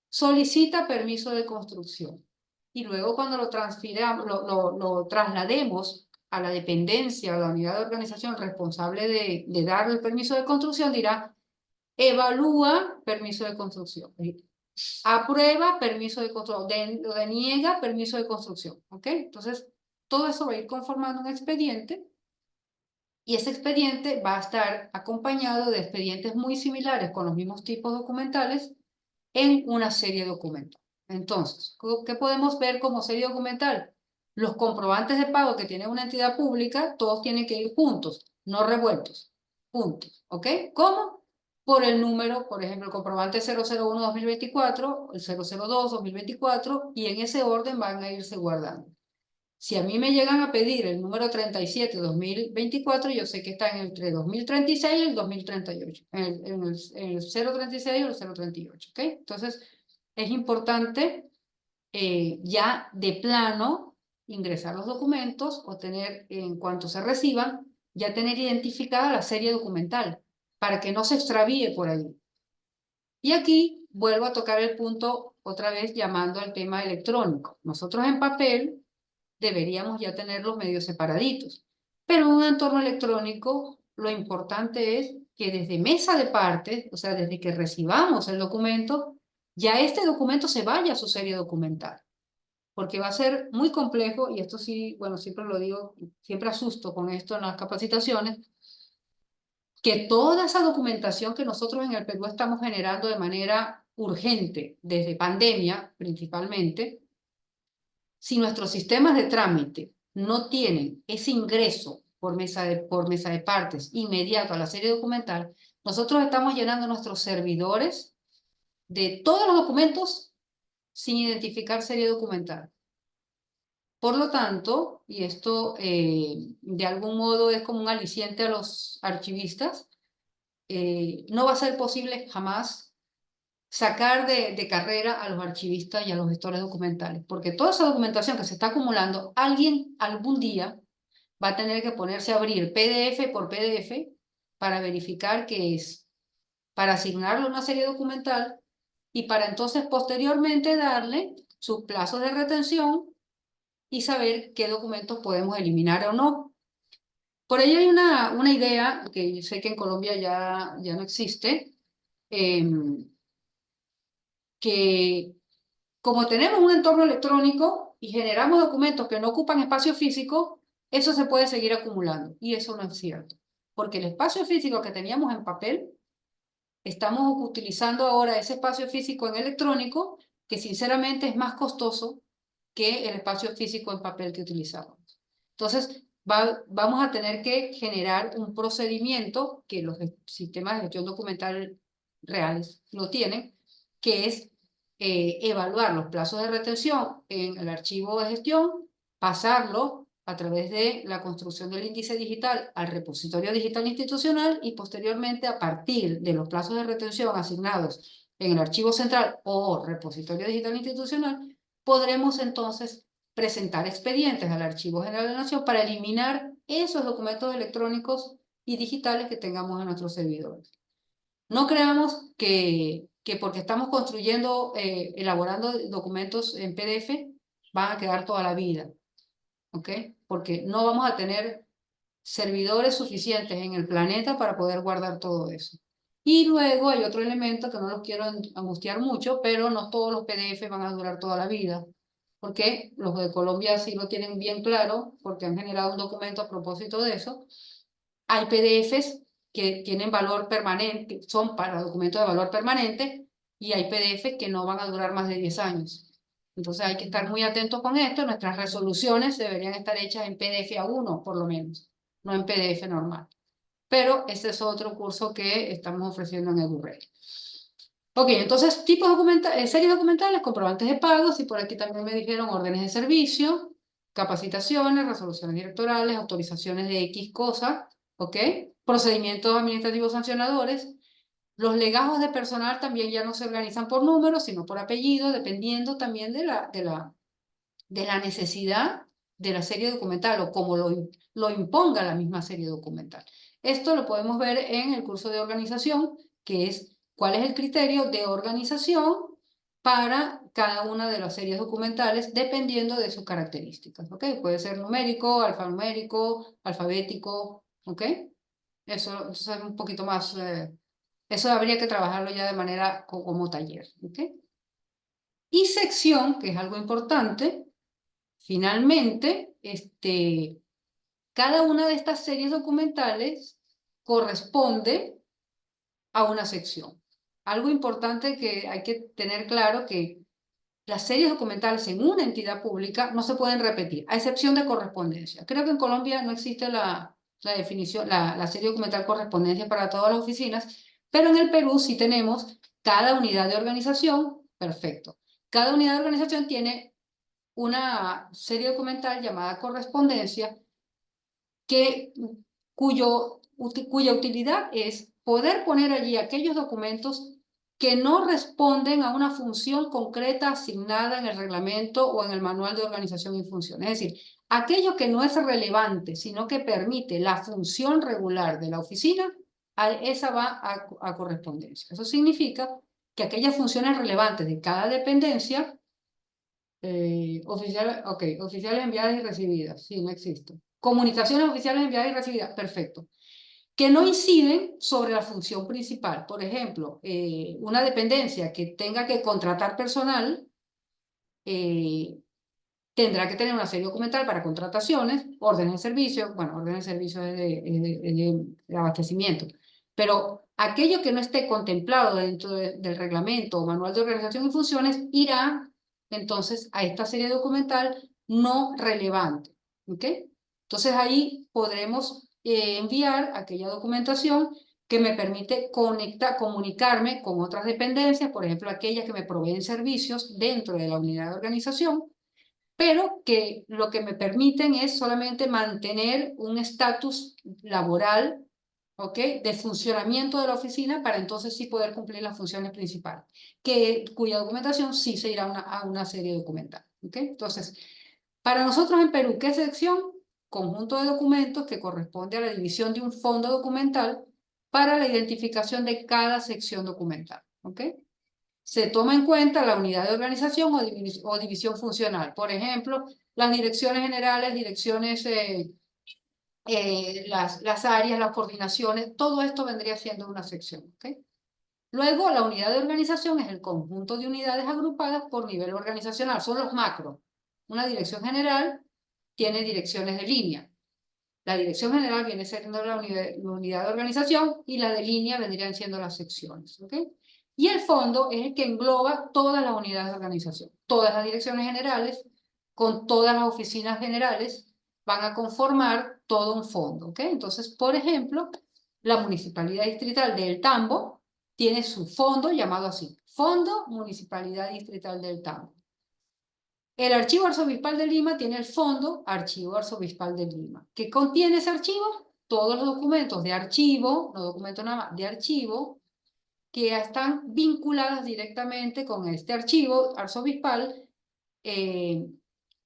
solicita permiso de construcción. Y luego cuando lo transfiramos, lo traslademos a la dependencia, a la unidad de organización responsable de dar el permiso de construcción, dirá, evalúa permiso de construcción, aprueba permiso de construcción, deniega permiso de construcción, ¿ok? Entonces, todo eso va a ir conformando un expediente y ese expediente va a estar acompañado de expedientes muy similares con los mismos tipos documentales en una serie documental. Entonces, ¿qué podemos ver como serie documental? Los comprobantes de pago que tiene una entidad pública, todos tienen que ir juntos, no revueltos, juntos, ¿ok? ¿Cómo? Por el número, por ejemplo, el comprobante 001-2024, el 002-2024, y en ese orden van a irse guardando. Si a mí me llegan a pedir el número 37-2024, yo sé que está entre 2036 y el 2038, en el 036 o el 038, ¿ok? Entonces, es importante ya de plano ingresar los documentos o tener, en cuanto se reciban, ya tener identificada la serie documental para que no se extravíe por ahí. Y aquí vuelvo a tocar el punto otra vez llamando al tema electrónico. Nosotros en papel deberíamos ya tener los medios separaditos. Pero en un entorno electrónico, lo importante es que desde mesa de partes, o sea, desde que recibamos el documento, ya este documento se vaya a su serie documental. Porque va a ser muy complejo, y esto sí, bueno, siempre lo digo, siempre asusto con esto en las capacitaciones, que toda esa documentación que nosotros en el Perú estamos generando de manera urgente, desde pandemia principalmente, si nuestros sistemas de trámite no tienen ese ingreso por mesa de partes inmediato a la serie documental, nosotros estamos llenando nuestros servidores de todos los documentos sin identificar serie documental. Por lo tanto, y esto de algún modo es como un aliciente a los archivistas, no va a ser posible jamás sacar de carrera a los archivistas y a los gestores documentales, porque toda esa documentación que se está acumulando, alguien algún día va a tener que ponerse a abrir PDF por PDF para verificar qué es, para asignarle una serie documental y para entonces posteriormente darle sus plazos de retención y saber qué documentos podemos eliminar o no. Por ahí hay una idea que yo sé que en Colombia ya no existe, que como tenemos un entorno electrónico y generamos documentos que no ocupan espacio físico, eso se puede seguir acumulando. Y eso no es cierto. Porque el espacio físico que teníamos en papel, estamos utilizando ahora ese espacio físico en electrónico, que sinceramente es más costoso que el espacio físico en papel que utilizamos. Entonces, vamos a tener que generar un procedimiento que los sistemas de gestión documental reales lo tienen, que es evaluar los plazos de retención en el archivo de gestión, pasarlo a través de la construcción del índice digital al repositorio digital institucional y posteriormente a partir de los plazos de retención asignados en el archivo central o repositorio digital institucional, podremos entonces presentar expedientes al Archivo General de la Nación para eliminar esos documentos electrónicos y digitales que tengamos en nuestros servidores. No creamos que porque estamos construyendo, elaborando documentos en PDF, van a quedar toda la vida, ¿ok? Porque no vamos a tener servidores suficientes en el planeta para poder guardar todo eso. Y luego hay otro elemento que no los quiero angustiar mucho, pero no todos los PDF van a durar toda la vida, porque los de Colombia sí lo tienen bien claro, porque han generado un documento a propósito de eso. Hay PDFs que tienen valor permanente, son para documentos de valor permanente, y hay PDFs que no van a durar más de 10 años. Entonces hay que estar muy atentos con esto. Nuestras resoluciones deberían estar hechas en PDF A1, por lo menos, no en PDF normal. Pero ese es otro curso que estamos ofreciendo en EduRed. Ok, entonces tipos documentales, series documentales, comprobantes de pagos, y por aquí también me dijeron órdenes de servicio, capacitaciones, resoluciones directorales, autorizaciones de X cosas, ¿ok? Procedimientos administrativos sancionadores. Los legajos de personal también ya no se organizan por números, sino por apellido, dependiendo también de la necesidad de la serie documental o como lo imponga la misma serie documental. Esto lo podemos ver en el curso de organización, que es cuál es el criterio de organización para cada una de las series documentales, dependiendo de sus características, ¿ok? Puede ser numérico, alfanumérico, alfabético, ¿ok? Eso es un poquito más, eso habría que trabajarlo ya de manera como taller, ¿ok? Y sección, que es algo importante, finalmente, cada una de estas series documentales corresponde a una sección. Algo importante que hay que tener claro que las series documentales en una entidad pública no se pueden repetir, a excepción de correspondencia. Creo que en Colombia no existe la definición, la serie documental correspondencia para todas las oficinas, pero en el Perú sí tenemos cada unidad de organización, perfecto. Cada unidad de organización tiene una serie documental llamada correspondencia que, cuya utilidad es poder poner allí aquellos documentos que no responden a una función concreta asignada en el reglamento o en el manual de organización y función. Es decir, aquello que no es relevante, sino que permite la función regular de la oficina, esa va a correspondencia. Eso significa que aquellas funciones relevantes de cada dependencia oficiales enviadas y recibidas, sí, no existe. Comunicaciones oficiales enviadas y recibidas, perfecto. Que no inciden sobre la función principal. Por ejemplo, una dependencia que tenga que contratar personal eh, tendrá que tener una serie documental para contrataciones, órdenes de servicio, bueno, órdenes de servicio de abastecimiento, pero aquello que no esté contemplado dentro del reglamento o manual de organización y funciones irá entonces a esta serie documental no relevante, ¿ok? Entonces ahí podremos enviar aquella documentación que me permite comunicarme con otras dependencias, por ejemplo, aquellas que me proveen servicios dentro de la unidad de organización, pero que lo que me permiten es solamente mantener un estatus laboral, ¿ok? De funcionamiento de la oficina para entonces sí poder cumplir las funciones principales, cuya documentación sí se irá a una serie documental, ¿ok? Entonces, para nosotros en Perú, ¿qué sección? Conjunto de documentos que corresponde a la división de un fondo documental para la identificación de cada sección documental, ¿ok? Se toma en cuenta la unidad de organización o división funcional. Por ejemplo, las direcciones generales, direcciones, las áreas, las coordinaciones, todo esto vendría siendo una sección. ¿Ok? Luego, la unidad de organización es el conjunto de unidades agrupadas por nivel organizacional, son los macros. Una dirección general tiene direcciones de línea. La dirección general viene siendo la unidad de organización y la de línea vendrían siendo las secciones. ¿Ok? Y el fondo es el que engloba todas las unidades de organización. Todas las direcciones generales con todas las oficinas generales van a conformar todo un fondo. ¿Ok? Entonces, por ejemplo, la Municipalidad Distrital del Tambo tiene su fondo llamado así, Fondo Municipalidad Distrital del Tambo. El Archivo Arzobispal de Lima tiene el fondo Archivo Arzobispal de Lima. ¿Qué contiene ese archivo? Todos los documentos de archivo, no documentos nada más, de archivo, que están vinculados directamente con este archivo arzobispal, eh,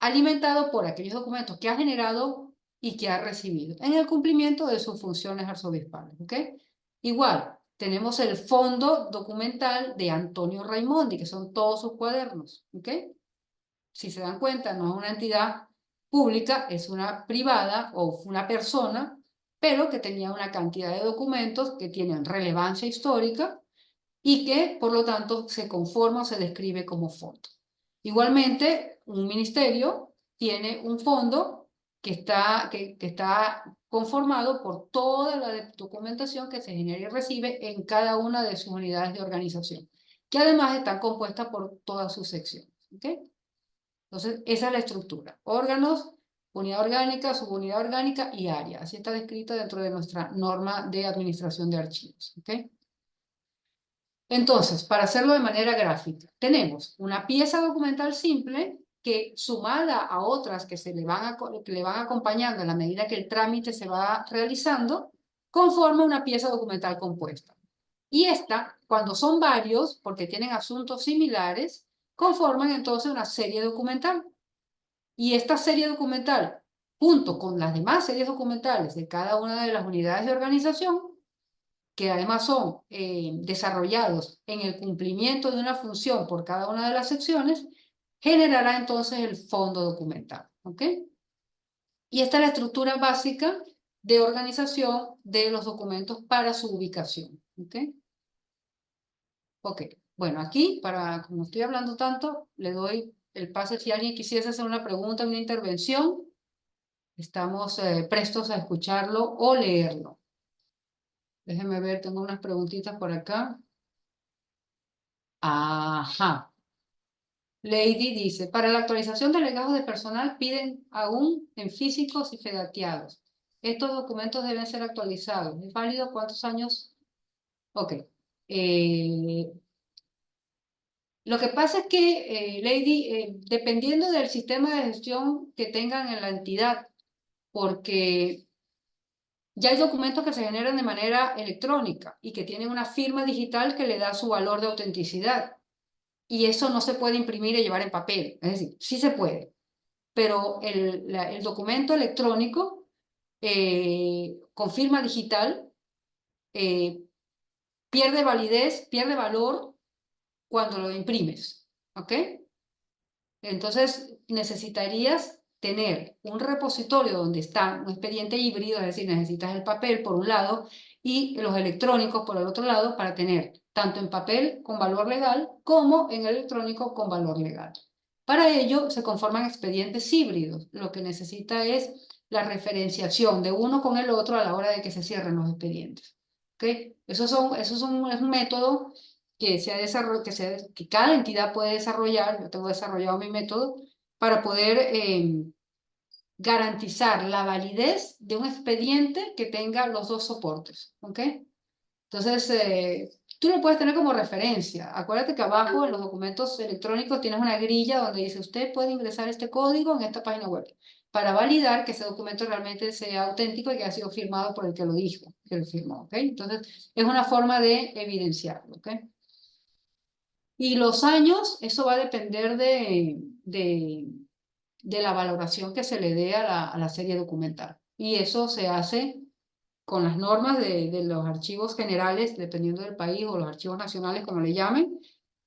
alimentado por aquellos documentos que ha generado y que ha recibido en el cumplimiento de sus funciones arzobispales. ¿Ok? Igual, tenemos el fondo documental de Antonio Raimondi, que son todos sus cuadernos. ¿Ok? Si se dan cuenta, no es una entidad pública, es una privada o una persona, pero que tenía una cantidad de documentos que tienen relevancia histórica y que, por lo tanto, se conforma o se describe como fondo. Igualmente, un ministerio tiene un fondo que está conformado por toda la documentación que se genera y recibe en cada una de sus unidades de organización, que además están compuestas por todas sus secciones. ¿Okay? Entonces, esa es la estructura. Órganos, unidad orgánica, subunidad orgánica y área. Así está descrita dentro de nuestra norma de administración de archivos. ¿Ok? Entonces, para hacerlo de manera gráfica, tenemos una pieza documental simple que sumada a otras que que le van acompañando en la medida que el trámite se va realizando, conforma una pieza documental compuesta. Y esta, cuando son varios, porque tienen asuntos similares, conforman entonces una serie documental. Y esta serie documental, junto con las demás series documentales de cada una de las unidades de organización, que además son desarrollados en el cumplimiento de una función por cada una de las secciones, generará entonces el fondo documental. ¿Ok? Y esta es la estructura básica de organización de los documentos para su ubicación. ¿Ok? Ok. Bueno, aquí, como estoy hablando tanto, le doy el pase si alguien quisiese hacer una pregunta, una intervención. Estamos prestos a escucharlo o leerlo. Déjenme ver, tengo unas preguntitas por acá. Ajá. Lady dice, para la actualización de legados de personal piden aún en físicos y fedateados. Estos documentos deben ser actualizados. ¿Es válido cuántos años? Ok. Eh, lo que pasa es que, Lady, dependiendo del sistema de gestión que tengan en la entidad, porque ya hay documentos que se generan de manera electrónica y que tienen una firma digital que le da su valor de autenticidad. Y eso no se puede imprimir y llevar en papel. Es decir, sí se puede, pero el documento electrónico con firma digital eh, pierde validez, pierde valor cuando lo imprimes. ¿Ok? Entonces necesitarías tener un repositorio donde está un expediente híbrido, es decir, necesitas el papel por un lado y los electrónicos por el otro lado para tener tanto en papel con valor legal como en electrónico con valor legal. Para ello se conforman expedientes híbridos. Lo que necesita es la referenciación de uno con el otro a la hora de que se cierren los expedientes. ¿Okay? Es un método que se ha desarrollado, que cada entidad puede desarrollar. Yo tengo desarrollado mi método para poder garantizar la validez de un expediente que tenga los dos soportes. ¿Ok? Entonces, tú lo puedes tener como referencia. Acuérdate que abajo en los documentos electrónicos tienes una grilla donde dice, usted puede ingresar este código en esta página web para validar que ese documento realmente sea auténtico y que ha sido firmado por el que lo dijo, que lo firmó. ¿Ok? Entonces, es una forma de evidenciarlo. ¿Ok? Y los años, eso va a depender de la valoración que se le dé a la serie documental. Y eso se hace con las normas de los archivos generales, dependiendo del país, o los archivos nacionales, como le llamen,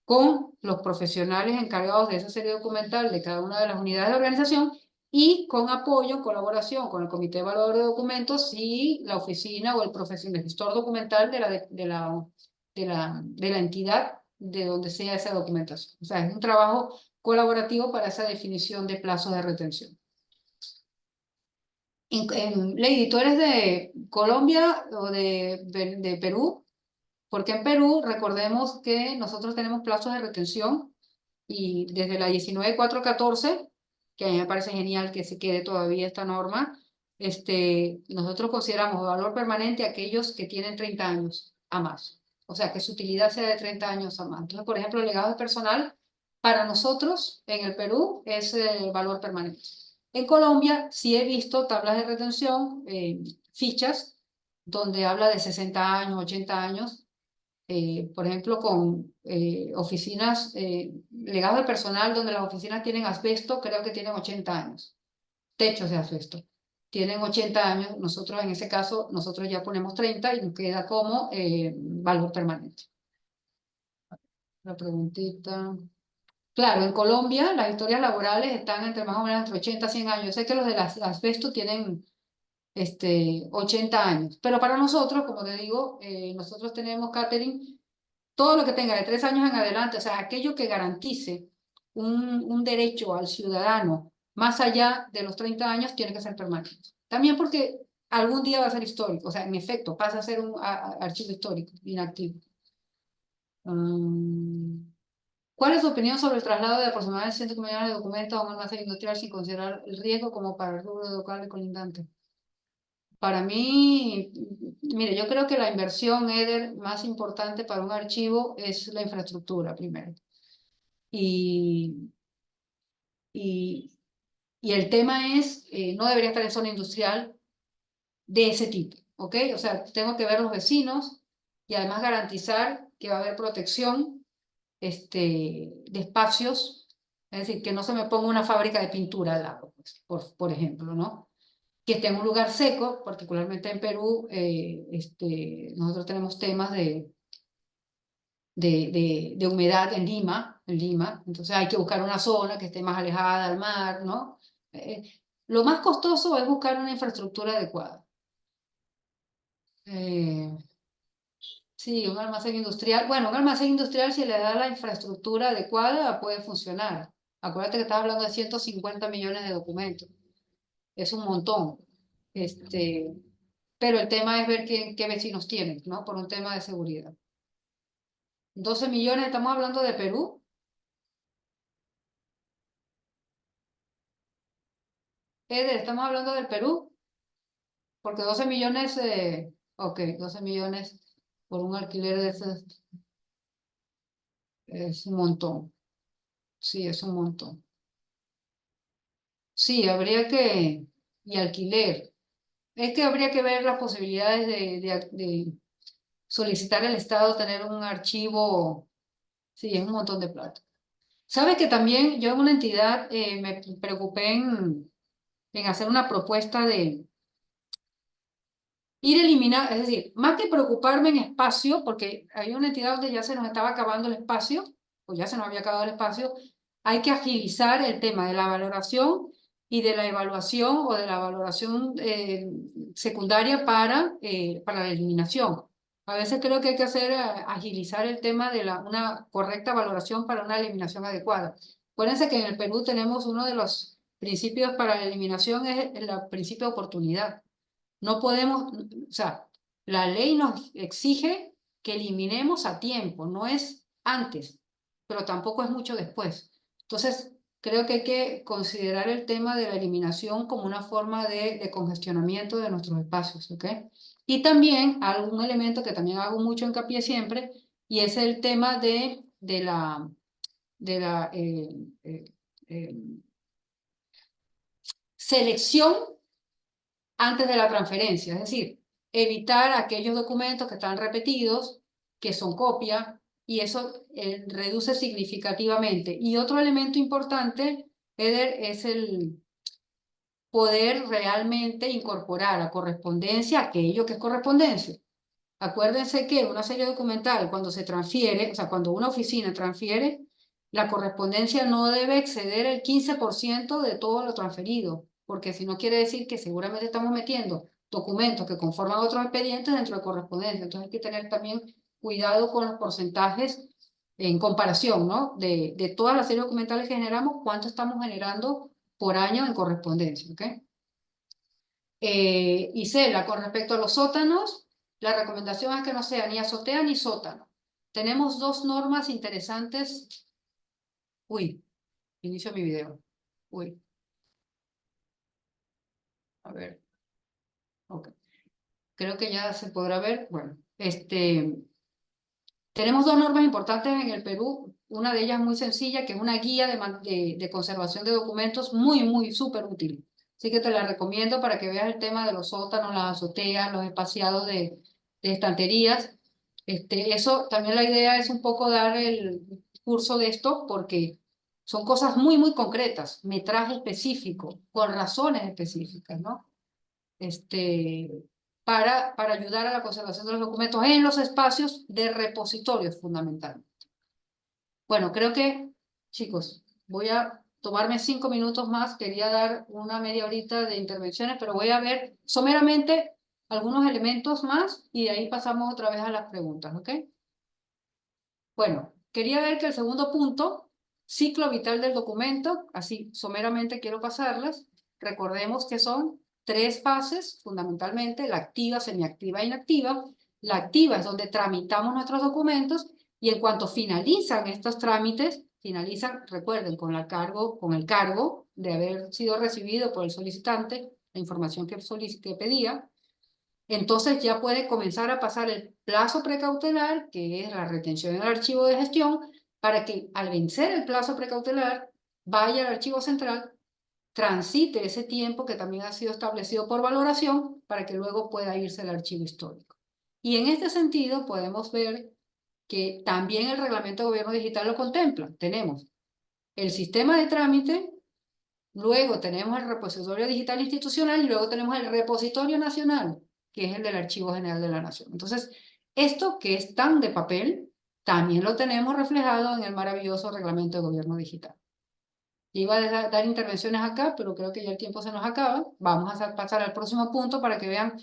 con los profesionales encargados de esa serie documental de cada una de las unidades de organización y con apoyo, colaboración con el Comité de Evaluador de Documentos y la oficina o el profesional gestor documental de la entidad de donde sea esa documentación. O sea, es un trabajo colaborativo para esa definición de plazos de retención. Lady, ¿tú eres de Colombia o de Perú? Porque en Perú, recordemos que nosotros tenemos plazos de retención y desde la 19.414, que a mí me parece genial que se quede todavía esta norma, nosotros consideramos valor permanente aquellos que tienen 30 años a más. O sea, que su utilidad sea de 30 años a más. Entonces, por ejemplo, el legado de personal, para nosotros en el Perú es valor permanente. En Colombia sí he visto tablas de retención, fichas, donde habla de 60 años, 80 años, por ejemplo, con oficinas, legados de personal donde las oficinas tienen asbesto, creo que tienen 80 años, techos de asbesto. Tienen 80 años, nosotros en ese caso, nosotros ya ponemos 30 y nos queda como valor permanente. La preguntita. Claro, en Colombia las historias laborales están entre más o menos entre 80 y 100 años. Yo sé que los de las asbesto tienen 80 años, pero para nosotros, como te digo, nosotros tenemos catering todo lo que tenga de 3 años en adelante, o sea, aquello que garantice un derecho al ciudadano más allá de los 30 años, tiene que ser permanente. También porque algún día va a ser histórico, o sea, en efecto, pasa a ser un archivo histórico, inactivo. ¿Cuál es su opinión sobre el traslado de aproximadamente 100 millones de documentos a un almacén industrial sin considerar el riesgo como para el rubro local y colindante? Para mí, mire, yo creo que la inversión, Eder, más importante para un archivo es la infraestructura primero. Y, y, y el tema es, no debería estar en zona industrial de ese tipo, ¿ok? O sea, tengo que ver los vecinos y además garantizar que va a haber protección de espacios, es decir, que no se me ponga una fábrica de pintura al lado, pues, por ejemplo, ¿no? Que esté en un lugar seco, particularmente en Perú, nosotros tenemos temas de humedad en Lima, entonces hay que buscar una zona que esté más alejada del mar, ¿no? Eh, lo más costoso es buscar una infraestructura adecuada. Eh, sí, un almacén industrial, bueno, un almacén industrial si le da la infraestructura adecuada puede funcionar. Acuérdate que estás hablando de 150 millones de documentos, es un montón. Este, pero el tema es ver qué vecinos tienen, ¿no? Por un tema de seguridad. 12 millones, estamos hablando de Perú. Eder, estamos hablando del Perú, porque 12 millones, ok, 12 millones por un alquiler de esos es un montón. Sí, es un montón. Sí, y alquiler. Es que habría que ver las posibilidades de solicitar al Estado tener un archivo. Sí, es un montón de plata. Sabes que también yo en una entidad me preocupé en hacer una propuesta de ir eliminar, es decir, más que preocuparme en espacio, porque hay una entidad donde ya se nos estaba acabando el espacio, o ya se nos había acabado el espacio, hay que agilizar el tema de la valoración y de la evaluación o de la valoración secundaria para la eliminación. A veces creo que hay que agilizar el tema de una correcta valoración para una eliminación adecuada. Acuérdense que en el Perú tenemos uno de los principios para la eliminación, es el principio de oportunidad. No podemos, o sea, la ley nos exige que eliminemos a tiempo, no es antes, pero tampoco es mucho después. Entonces, creo que hay que considerar el tema de la eliminación como una forma de congestionamiento de nuestros espacios, ¿ok? Y también algún elemento que también hago mucho hincapié siempre, y es el tema de la eh, selección antes de la transferencia, es decir, evitar aquellos documentos que están repetidos, que son copia, y eso reduce significativamente. Y otro elemento importante, Eder, es el poder realmente incorporar a correspondencia aquello que es correspondencia. Acuérdense que una serie documental, cuando se transfiere, o sea, cuando una oficina transfiere, la correspondencia no debe exceder el 15% de todo lo transferido, porque si no quiere decir que seguramente estamos metiendo documentos que conforman otros expedientes dentro de correspondencia. Entonces hay que tener también cuidado con los porcentajes en comparación, ¿no? De todas las series documentales que generamos, cuánto estamos generando por año en correspondencia, ¿ok? Isela, con respecto a los sótanos, la recomendación es que no sea ni azotea ni sótano. Tenemos dos normas interesantes. Uy, inicio mi video. Uy, a ver. Ok. Creo que ya se podrá ver. Bueno, tenemos dos normas importantes en el Perú. Una de ellas muy sencilla, que es una guía de conservación de documentos muy súper útil. Así que te la recomiendo para que veas el tema de los sótanos, las azoteas, los espaciados de estanterías. Eso también la idea es un poco dar el curso de esto porque son cosas muy concretas, metraje específico, con razones específicas, ¿no? Este, para ayudar a la conservación de los documentos en los espacios de repositorios fundamentalmente. Bueno, creo que, chicos, voy a tomarme 5 minutos más. Quería dar una media horita de intervenciones, pero voy a ver someramente algunos elementos más y de ahí pasamos otra vez a las preguntas, ¿ok? Bueno, quería ver que el segundo punto, ciclo vital del documento, así someramente quiero pasarlas. Recordemos que son 3 fases, fundamentalmente, la activa, semiactiva e inactiva. La activa es donde tramitamos nuestros documentos y en cuanto finalizan estos trámites, finalizan, recuerden, con el cargo de haber sido recibido por el solicitante, la información que pedía, entonces ya puede comenzar a pasar el plazo precautelar, que es la retención en el archivo de gestión, para que al vencer el plazo precautelar vaya al archivo central, transite ese tiempo que también ha sido establecido por valoración para que luego pueda irse al archivo histórico. Y en este sentido podemos ver que también el Reglamento de Gobierno Digital lo contempla. Tenemos el sistema de trámite, luego tenemos el repositorio digital institucional y luego tenemos el repositorio nacional, que es el del Archivo General de la Nación. Entonces, esto que es tan de papel, también lo tenemos reflejado en el maravilloso Reglamento de Gobierno Digital. Iba a dar intervenciones acá, pero creo que ya el tiempo se nos acaba. Vamos a pasar al próximo punto para que vean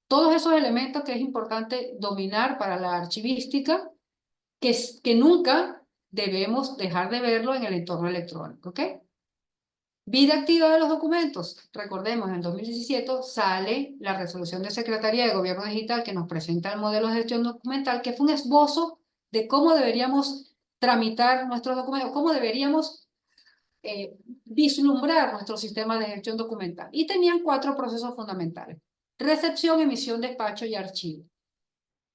todos esos elementos que es importante dominar para la archivística, que nunca debemos dejar de verlo en el entorno electrónico, ¿ok? Vida activa de los documentos. Recordemos, en 2017 sale la resolución de Secretaría de Gobierno Digital que nos presenta el modelo de gestión documental, que fue un esbozo de cómo deberíamos tramitar nuestros documentos, cómo deberíamos vislumbrar nuestro sistema de gestión documental. Y tenían 4 procesos fundamentales: recepción, emisión, despacho y archivo.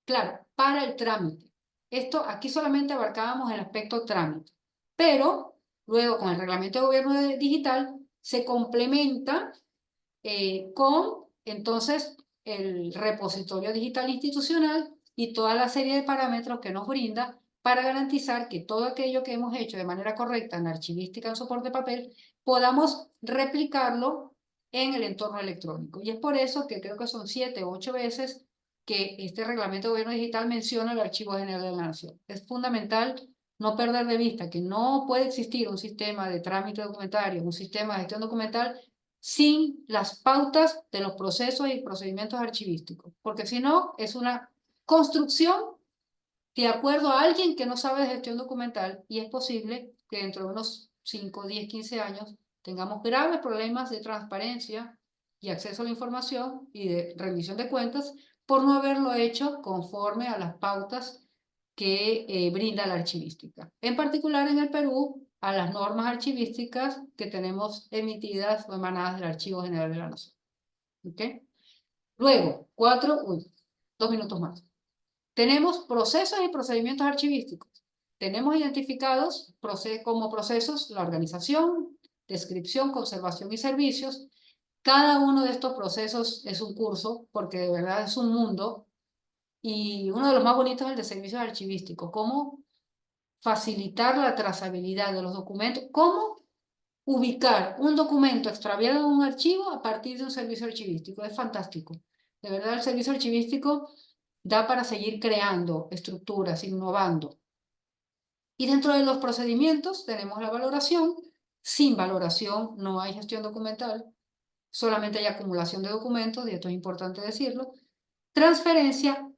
Claro, para el trámite. Esto aquí solamente abarcábamos el aspecto trámite, pero luego con el Reglamento de Gobierno Digital se complementa con entonces el repositorio digital institucional y toda la serie de parámetros que nos brinda para garantizar que todo aquello que hemos hecho de manera correcta en archivística en soporte papel podamos replicarlo en el entorno electrónico. Y es por eso que creo que son 7 u 8 veces que este Reglamento de Gobierno Digital menciona el Archivo General de la Nación. Es fundamental no perder de vista que no puede existir un sistema de trámite documentario, un sistema de gestión documental sin las pautas de los procesos y procedimientos archivísticos, porque si no, es una construcción de acuerdo a alguien que no sabe de gestión documental y es posible que dentro de unos 5, 10, 15 años tengamos graves problemas de transparencia y acceso a la información y de rendición de cuentas por no haberlo hecho conforme a las pautas que brinda la archivística. En particular en el Perú, a las normas archivísticas que tenemos emitidas o emanadas del Archivo General de la Nación. ¿Ok? Luego, 2 minutos más. Tenemos procesos y procedimientos archivísticos. Tenemos identificados como procesos la organización, descripción, conservación y servicios. Cada uno de estos procesos es un curso, porque de verdad es un mundo, y uno de los más bonitos es el de servicios archivísticos. Cómo facilitar la trazabilidad de los documentos, cómo ubicar un documento extraviado en un archivo a partir de un servicio archivístico. Es fantástico. De verdad, el servicio archivístico da para seguir creando estructuras, innovando. Y dentro de los procedimientos tenemos la valoración. Sin valoración no hay gestión documental, solamente hay acumulación de documentos, y esto es importante decirlo. Transferencia,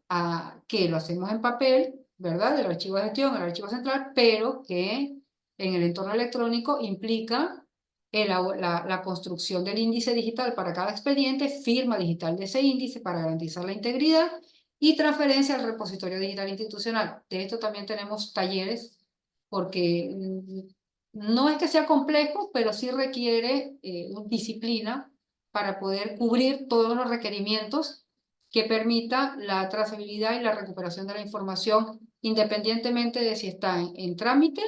que lo hacemos en papel, ¿verdad? Del archivo de gestión al archivo central, pero que en el entorno electrónico implica la construcción del índice digital para cada expediente, firma digital de ese índice para garantizar la integridad y transferencia al repositorio digital institucional. De esto también tenemos talleres, porque no es que sea complejo, pero sí requiere disciplina para poder cubrir todos los requerimientos que permita la trazabilidad y la recuperación de la información, independientemente de si está en trámite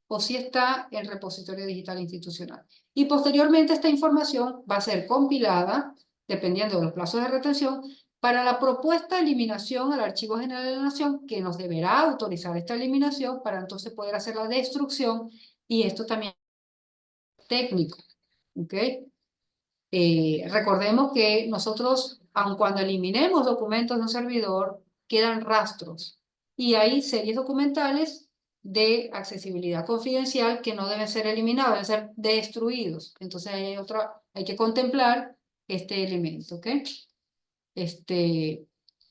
o si está en repositorio digital institucional. Y posteriormente esta información va a ser compilada, dependiendo de los plazos de retención, para la propuesta de eliminación al Archivo General de la Nación, que nos deberá autorizar esta eliminación para entonces poder hacer la destrucción, y esto también es técnico, ¿ok? Recordemos que nosotros, aun cuando eliminemos documentos de un servidor, quedan rastros y hay series documentales de accesibilidad confidencial que no deben ser eliminados, deben ser destruidos. Entonces hay que contemplar este elemento, ¿ok?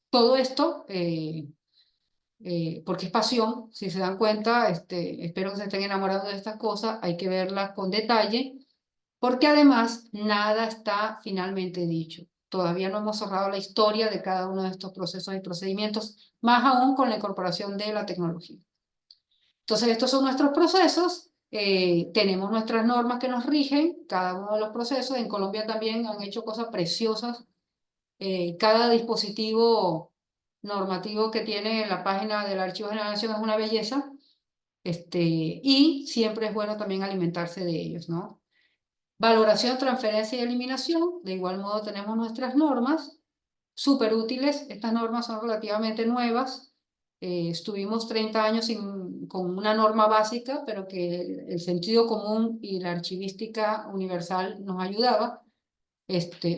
Todo esto, porque es pasión, si se dan cuenta, espero que se estén enamorando de estas cosas, hay que verlas con detalle porque además nada está finalmente dicho. Todavía no hemos cerrado la historia de cada uno de estos procesos y procedimientos, más aún con la incorporación de la tecnología. Entonces, estos son nuestros procesos. Tenemos nuestras normas que nos rigen, cada uno de los procesos. En Colombia también han hecho cosas preciosas Cada dispositivo normativo que tiene la página del Archivo General de la Nación es una belleza, y siempre es bueno también alimentarse de ellos, ¿no? Valoración, transferencia y eliminación. De igual modo tenemos nuestras normas, súper útiles. Estas normas son relativamente nuevas. Estuvimos 30 años con una norma básica, pero que el sentido común y la archivística universal nos ayudaba.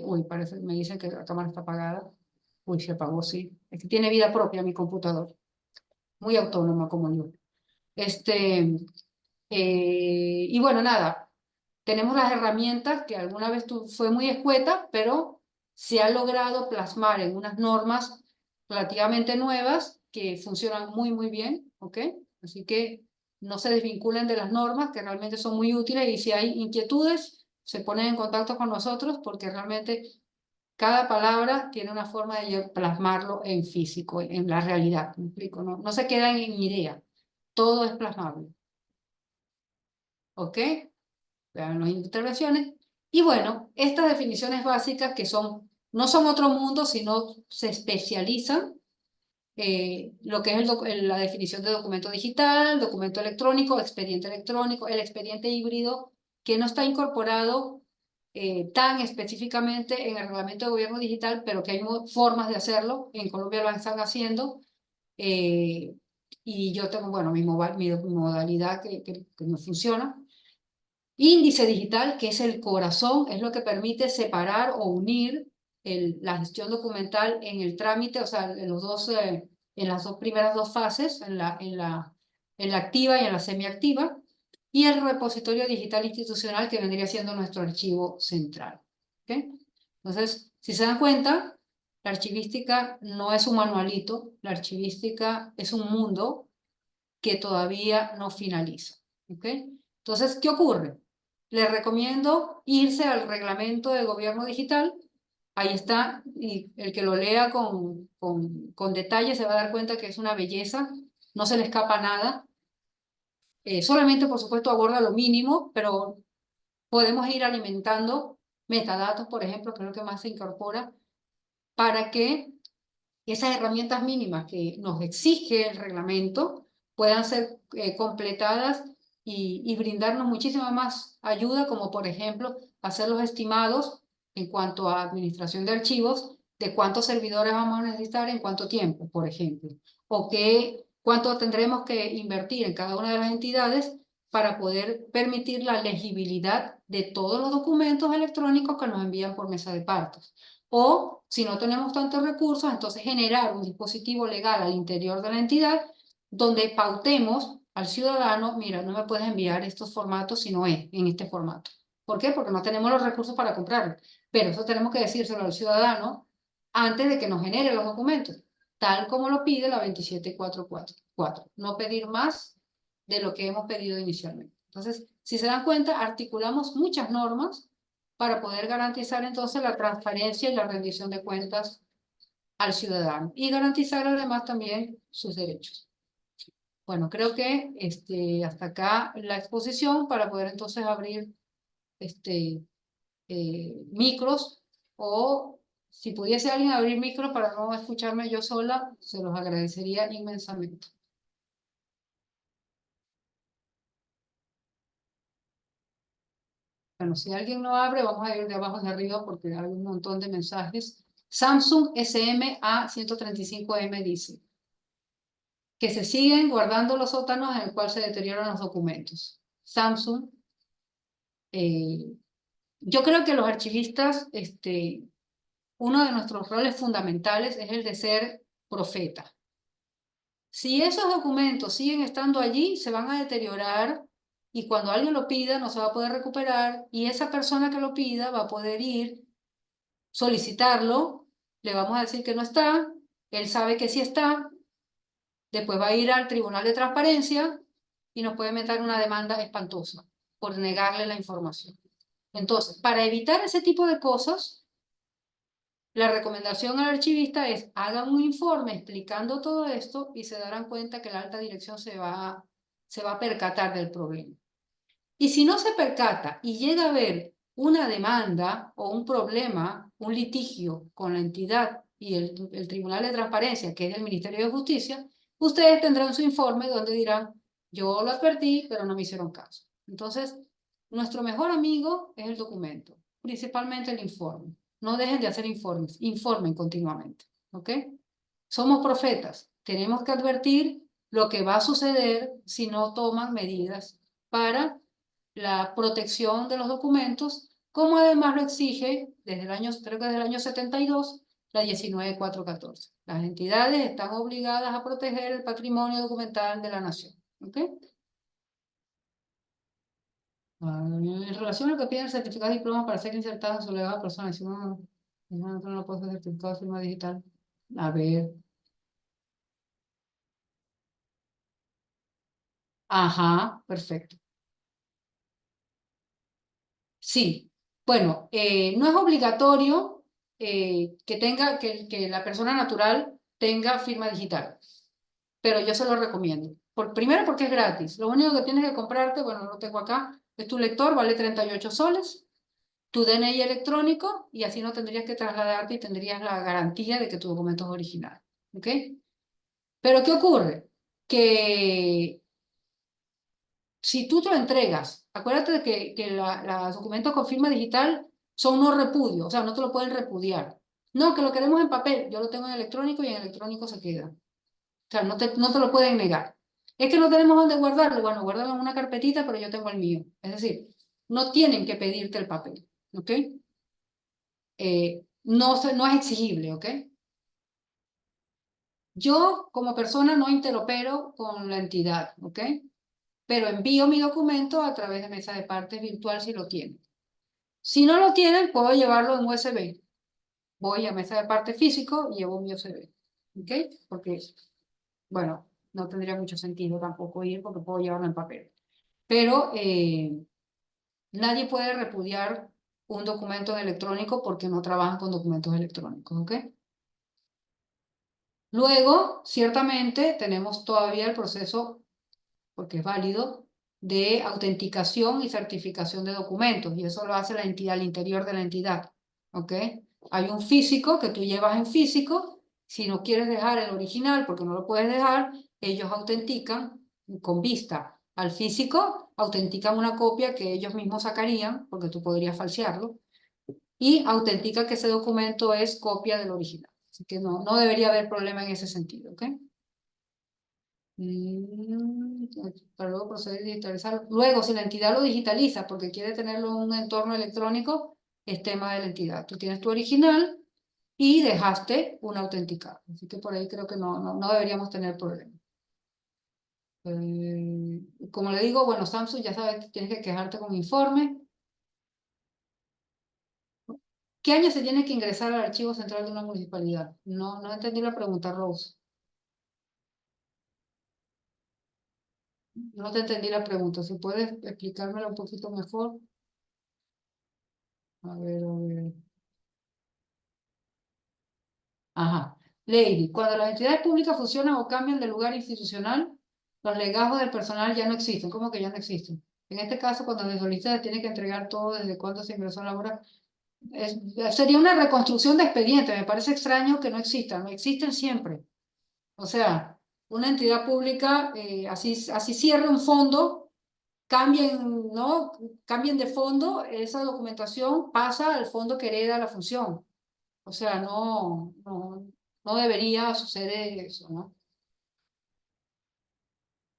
Uy, parece, me dicen que la cámara está apagada. Uy, se apagó, sí. Es que tiene vida propia mi computador. Muy autónoma como yo. Y bueno, nada. Tenemos las herramientas que alguna vez fue muy escueta, pero se ha logrado plasmar en unas normas relativamente nuevas que funcionan muy, muy bien, ¿ok? Así que no se desvinculen de las normas, que realmente son muy útiles, y si hay inquietudes, se ponen en contacto con nosotros, porque realmente cada palabra tiene una forma de plasmarlo en físico, en la realidad, ¿me explico? No, no se queda en idea, todo es plasmable, ¿ok? Vean las intervenciones. Y bueno, estas definiciones básicas que no son otro mundo, sino se especializan, lo que es la definición de documento digital, documento electrónico, expediente electrónico, el expediente híbrido, que no está incorporado tan específicamente en el reglamento de gobierno digital, pero que hay formas de hacerlo. En Colombia lo están haciendo. eh, y yo tengo, bueno, mi modalidad que me funciona. Índice digital, que es el corazón, es lo que permite separar o unir la gestión documental en el trámite, o sea, en las primeras dos fases, en la activa y en la semiactiva, y el repositorio digital institucional, que vendría siendo nuestro archivo central. ¿Ok? Entonces, si se dan cuenta, la archivística no es un manualito, la archivística es un mundo que todavía no finaliza. ¿Ok? Entonces, ¿qué ocurre? Les recomiendo irse al reglamento de gobierno digital. Ahí está, y el que lo lea con detalle se va a dar cuenta que es una belleza, no se le escapa nada. Solamente, por supuesto, aborda lo mínimo, pero podemos ir alimentando metadatos, por ejemplo, que es lo que más se incorpora, para que esas herramientas mínimas que nos exige el reglamento puedan ser completadas y brindarnos muchísima más ayuda, como por ejemplo hacer los estimados en cuanto a administración de archivos, de cuántos servidores vamos a necesitar en cuánto tiempo, por ejemplo, o cuánto tendremos que invertir en cada una de las entidades para poder permitir la legibilidad de todos los documentos electrónicos que nos envían por mesa de partos. O, si no tenemos tantos recursos, entonces generar un dispositivo legal al interior de la entidad donde pautemos al ciudadano: mira, no me puedes enviar estos formatos si no es en este formato. ¿Por qué? Porque no tenemos los recursos para comprarlo. Pero eso tenemos que decírselo al ciudadano antes de que nos genere los documentos, tal como lo pide la 27444. No pedir más de lo que hemos pedido inicialmente. Entonces, si se dan cuenta, articulamos muchas normas para poder garantizar entonces la transparencia y la rendición de cuentas al ciudadano y garantizar además también sus derechos. Bueno, creo que hasta acá la exposición, para poder entonces abrir micros, o si pudiese alguien abrir micros para no escucharme yo sola, se los agradecería inmensamente. Bueno, si alguien no abre, vamos a ir de abajo hacia arriba porque hay un montón de mensajes. Samsung SMA135M dice que se siguen guardando los sótanos en el cual se deterioran los documentos. Samsung, yo creo que los archivistas, uno de nuestros roles fundamentales es el de ser profeta. Si esos documentos siguen estando allí, se van a deteriorar, y cuando alguien lo pida no se va a poder recuperar, y esa persona que lo pida va a poder ir, solicitarlo, le vamos a decir que no está, él sabe que sí está, después va a ir al Tribunal de Transparencia y nos puede meter una demanda espantosa por negarle la información. Entonces, para evitar ese tipo de cosas, la recomendación al archivista es: hagan un informe explicando todo esto y se darán cuenta que la alta dirección se va a percatar del problema. Y si no se percata y llega a haber una demanda o un problema, un litigio con la entidad y el Tribunal de Transparencia, que es el Ministerio de Justicia, ustedes tendrán su informe donde dirán, yo lo advertí, pero no me hicieron caso. Entonces, nuestro mejor amigo es el documento, principalmente el informe. No dejen de hacer informes, informen continuamente, ¿ok? Somos profetas, tenemos que advertir lo que va a suceder si no toman medidas para la protección de los documentos, como además lo exige desde el año, creo que desde el año 72, la 19414. Las entidades están obligadas a proteger el patrimonio documental de la nación. ¿Ok? En relación a lo que piden el certificado de diploma para ser insertado en su legado personal, si no lo puede hacer certificado de firma digital. A ver. Ajá, perfecto. Sí, bueno, no es obligatorio que la persona natural tenga firma digital, pero yo se lo recomiendo. Primero porque es gratis. Lo único que tienes que comprarte, bueno, lo tengo acá, es tu lector, vale 38 soles, tu DNI electrónico y así no tendrías que trasladarte y tendrías la garantía de que tu documento es original. ¿Ok? Pero ¿qué ocurre? Que si tú te lo entregas, acuérdate de que los documentos con firma digital son no repudio, o sea, no te lo pueden repudiar. No, que lo queremos en papel, yo lo tengo en electrónico y en electrónico se queda. O sea, no te lo pueden negar. Es que no tenemos dónde guardarlo, bueno, guárdalo en una carpetita, pero yo tengo el mío. Es decir, no tienen que pedirte el papel, ¿ok? No es exigible, ¿ok? Yo como persona no interopero con la entidad, ¿ok? Pero envío mi documento a través de mesa de partes virtual si lo tienen. Si no lo tienen, puedo llevarlo en USB. Voy a mesa de parte físico y llevo mi USB. ¿Ok? Porque, bueno, no tendría mucho sentido tampoco ir porque puedo llevarlo en papel. Pero nadie puede repudiar un documento electrónico porque no trabajan con documentos electrónicos. ¿Ok? Luego, ciertamente, tenemos todavía el proceso, porque es válido, de autenticación y certificación de documentos, y eso lo hace la entidad al interior de la entidad, ¿ok? Hay un físico que tú llevas en físico, si no quieres dejar el original, porque no lo puedes dejar, ellos autentican con vista al físico, autentican una copia que ellos mismos sacarían, porque tú podrías falsearlo, y autentica que ese documento es copia del original. Así que no debería haber problema en ese sentido, ¿ok? Para luego proceder a digitalizarlo. Luego, si la entidad lo digitaliza porque quiere tenerlo en un entorno electrónico, es tema de la entidad. Tú tienes tu original y dejaste un autenticado. Así que por ahí creo que no deberíamos tener problema. Como le digo, bueno, Samsung ya sabes, tienes que quejarte con informe. ¿Qué año se tiene que ingresar al archivo central de una municipalidad? No entendí la pregunta, Rose. No te entendí la pregunta. Si puedes explicármela un poquito mejor. A ver, a ver. Ajá. Lady, cuando las entidades públicas fusionan o cambian de lugar institucional, los legajos del personal ya no existen. ¿Cómo que ya no existen? En este caso, cuando se solicita, se tiene que entregar todo desde cuándo se ingresó a la obra. Sería una reconstrucción de expediente. Me parece extraño que no existan. Existen siempre. O sea, una entidad pública, así cierre un fondo, cambien, ¿no? Cambien de fondo, esa documentación pasa al fondo que hereda la función. O sea, no debería suceder eso, ¿no?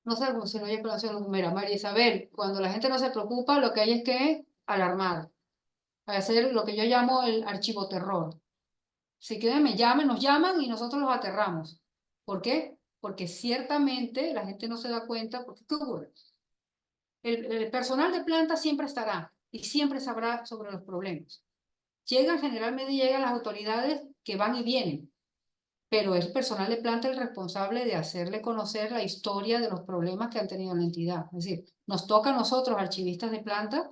No sé cómo se lo haya conocido. Mira, María Isabel, cuando la gente no se preocupa, lo que hay es que alarmar, hacer lo que yo llamo el archivo terror. Si quieren, me llamen, nos llaman y nosotros los aterramos. ¿Por qué? Porque ciertamente la gente no se da cuenta, porque ¿qué ocurre? El personal de planta siempre estará y siempre sabrá sobre los problemas. Generalmente llegan las autoridades que van y vienen, pero es el personal de planta el responsable de hacerle conocer la historia de los problemas que han tenido la entidad. Es decir, nos toca a nosotros, archivistas de planta,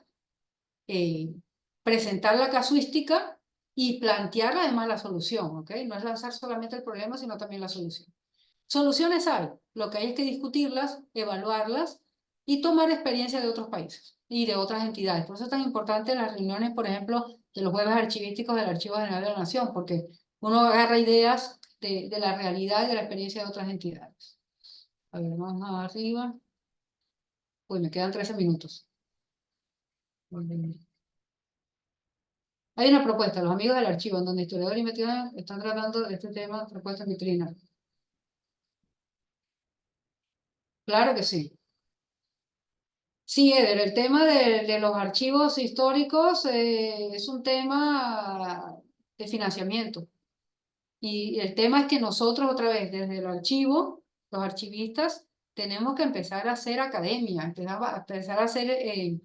eh, presentar la casuística y plantear además la solución, ¿ok? No es lanzar solamente el problema, sino también la solución. Soluciones hay, lo que hay es que discutirlas, evaluarlas y tomar experiencia de otros países. y de otras entidades. Por eso es tan importante las reuniones, por ejemplo, de los jueves archivísticos del Archivo General de la Nación, porque uno agarra ideas de la realidad y de la experiencia de otras entidades. A ver, vamos arriba. Uy, me quedan 13 minutos. Hay una propuesta, los amigos del archivo, en donde historiadores y investigadores están tratando de este tema, propuesta en vitrina. Claro que sí. Sí, Eder, el tema de los archivos históricos es un tema de financiamiento. Y el tema es que nosotros otra vez, desde el archivo, los archivistas, tenemos que empezar a hacer academia, empezar a hacer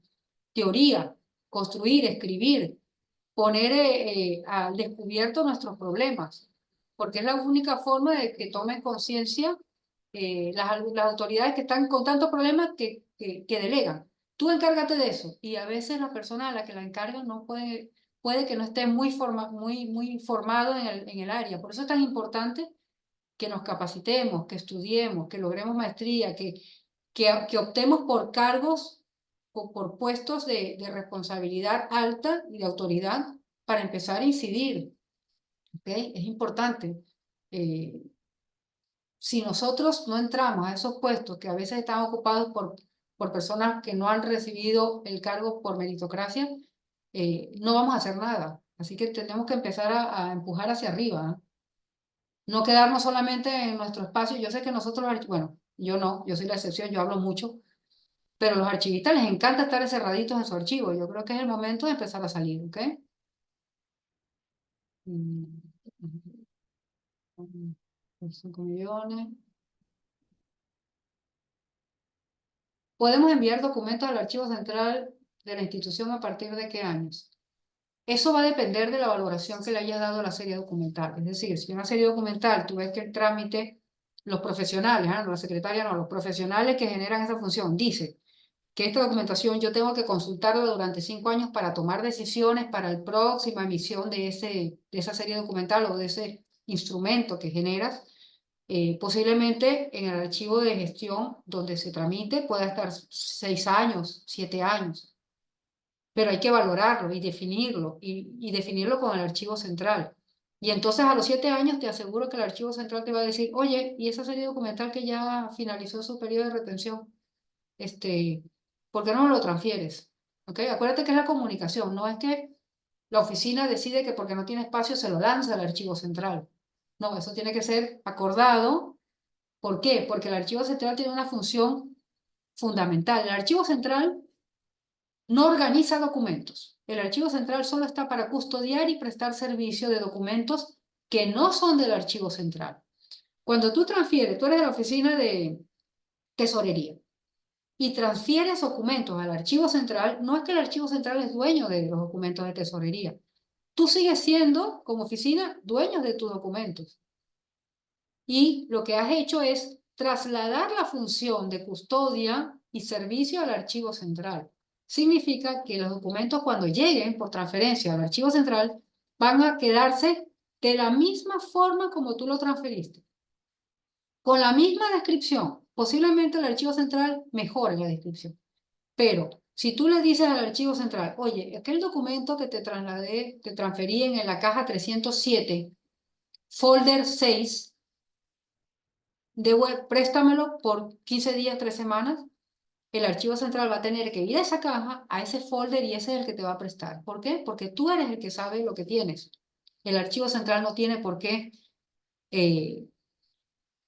teoría, construir, escribir, poner al descubierto nuestros problemas, porque es la única forma de que tomen conciencia las autoridades que están con tantos problemas que delegan. Tú encárgate de eso, y a veces la persona a la que la encargan no puede que no esté muy informado en el área. Por eso es tan importante que nos capacitemos, que estudiemos, que logremos maestría, que optemos por cargos o por puestos de responsabilidad alta y de autoridad para empezar a incidir. ¿Okay? Es importante. Si nosotros no entramos a esos puestos que a veces están ocupados por personas que no han recibido el cargo por meritocracia, no vamos a hacer nada. Así que tenemos que empezar a empujar hacia arriba, ¿eh? No quedarnos solamente en nuestro espacio. Yo sé que nosotros, bueno, yo no, yo soy la excepción, yo hablo mucho, pero a los archivistas les encanta estar encerraditos en su archivo. Yo creo que es el momento de empezar a salir, ¿ok? 5 millones. Podemos enviar documentos al archivo central de la institución a partir de qué años. Eso va a depender de la valoración que le hayas dado a la serie documental. Es decir, si una serie documental tú ves que el trámite, los profesionales, no la secretaria, no, los profesionales que generan esa función, dice que esta documentación yo tengo que consultarla durante 5 años para tomar decisiones para la próxima emisión de esa serie documental o de ese instrumento que generas. Posiblemente en el archivo de gestión donde se tramite pueda estar 6 años, 7 años, pero hay que valorarlo y definirlo con el archivo central. Y entonces a los 7 años te aseguro que el archivo central te va a decir, oye, ¿y esa serie documental que ya finalizó su periodo de retención? ¿Por qué no me lo transfieres? ¿Ok? Acuérdate que es la comunicación, no es que la oficina decide que porque no tiene espacio se lo lanza al archivo central. No, eso tiene que ser acordado. ¿Por qué? Porque el archivo central tiene una función fundamental. El archivo central no organiza documentos. El archivo central solo está para custodiar y prestar servicio de documentos que no son del archivo central. Cuando tú transfieres, tú eres de la oficina de tesorería y transfieres documentos al archivo central, no es que el archivo central es dueño de los documentos de tesorería. Tú sigues siendo, como oficina, dueño de tus documentos. Y lo que has hecho es trasladar la función de custodia y servicio al archivo central. Significa que los documentos cuando lleguen por transferencia al archivo central van a quedarse de la misma forma como tú lo transferiste, con la misma descripción. Posiblemente el archivo central mejore la descripción, pero si tú le dices al archivo central, oye, aquel documento que te trasladé, te transferí en la caja 307, folder 6, préstamelo por 15 días, 3 semanas, el archivo central va a tener que ir a esa caja, a ese folder, y ese es el que te va a prestar. ¿Por qué? Porque tú eres el que sabe lo que tienes. El archivo central no tiene por qué eh,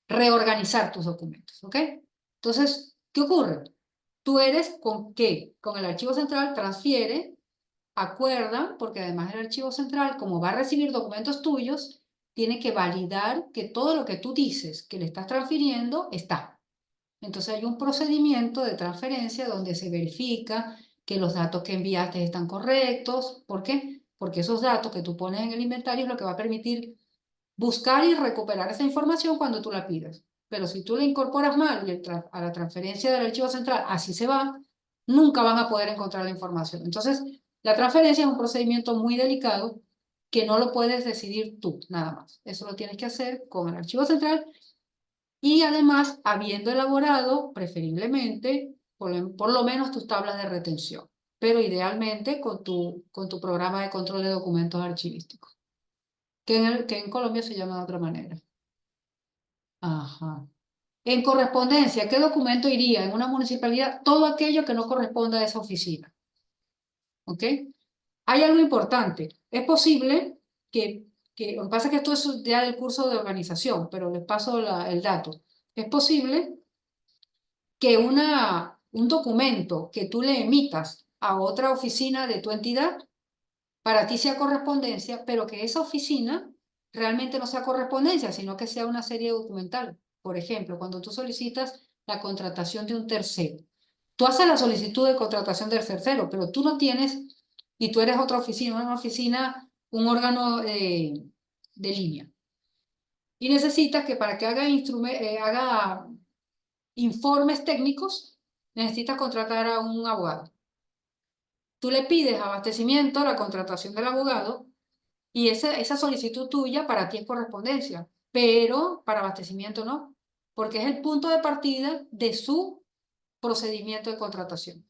reorganizar tus documentos, ¿ok? Entonces, ¿qué ocurre? Tú eres con qué? Con el archivo central transfiere, acuerdan, porque además el archivo central, como va a recibir documentos tuyos, tiene que validar que todo lo que tú dices que le estás transfiriendo está. Entonces hay un procedimiento de transferencia donde se verifica que los datos que enviaste están correctos. ¿Por qué? Porque esos datos que tú pones en el inventario es lo que va a permitir buscar y recuperar esa información cuando tú la pidas. Pero si tú la incorporas mal y a la transferencia del archivo central así se va, nunca van a poder encontrar la información. Entonces, la transferencia es un procedimiento muy delicado que no lo puedes decidir tú, nada más. Eso lo tienes que hacer con el archivo central y además habiendo elaborado, preferiblemente, por lo menos tus tablas de retención, pero idealmente con tu programa de control de documentos archivísticos, que en Colombia se llama de otra manera. Ajá. En correspondencia, ¿qué documento iría en una municipalidad? Todo aquello que no corresponda a esa oficina. ¿Ok? Hay algo importante. Es posible lo que pasa es que esto es ya del curso de organización, pero les paso el dato. Es posible que un documento que tú le emitas a otra oficina de tu entidad, para ti sea correspondencia, pero que esa oficina realmente no sea correspondencia, sino que sea una serie documental. Por ejemplo, cuando tú solicitas la contratación de un tercero, tú haces la solicitud de contratación del tercero, pero tú no tienes, y tú eres otra oficina, una oficina, un órgano de línea. Y necesitas que para que haga informes técnicos, necesitas contratar a un abogado. Tú le pides abastecimiento, la contratación del abogado, y esa solicitud tuya para ti es correspondencia, pero para abastecimiento no, porque es el punto de partida de su procedimiento de contratación.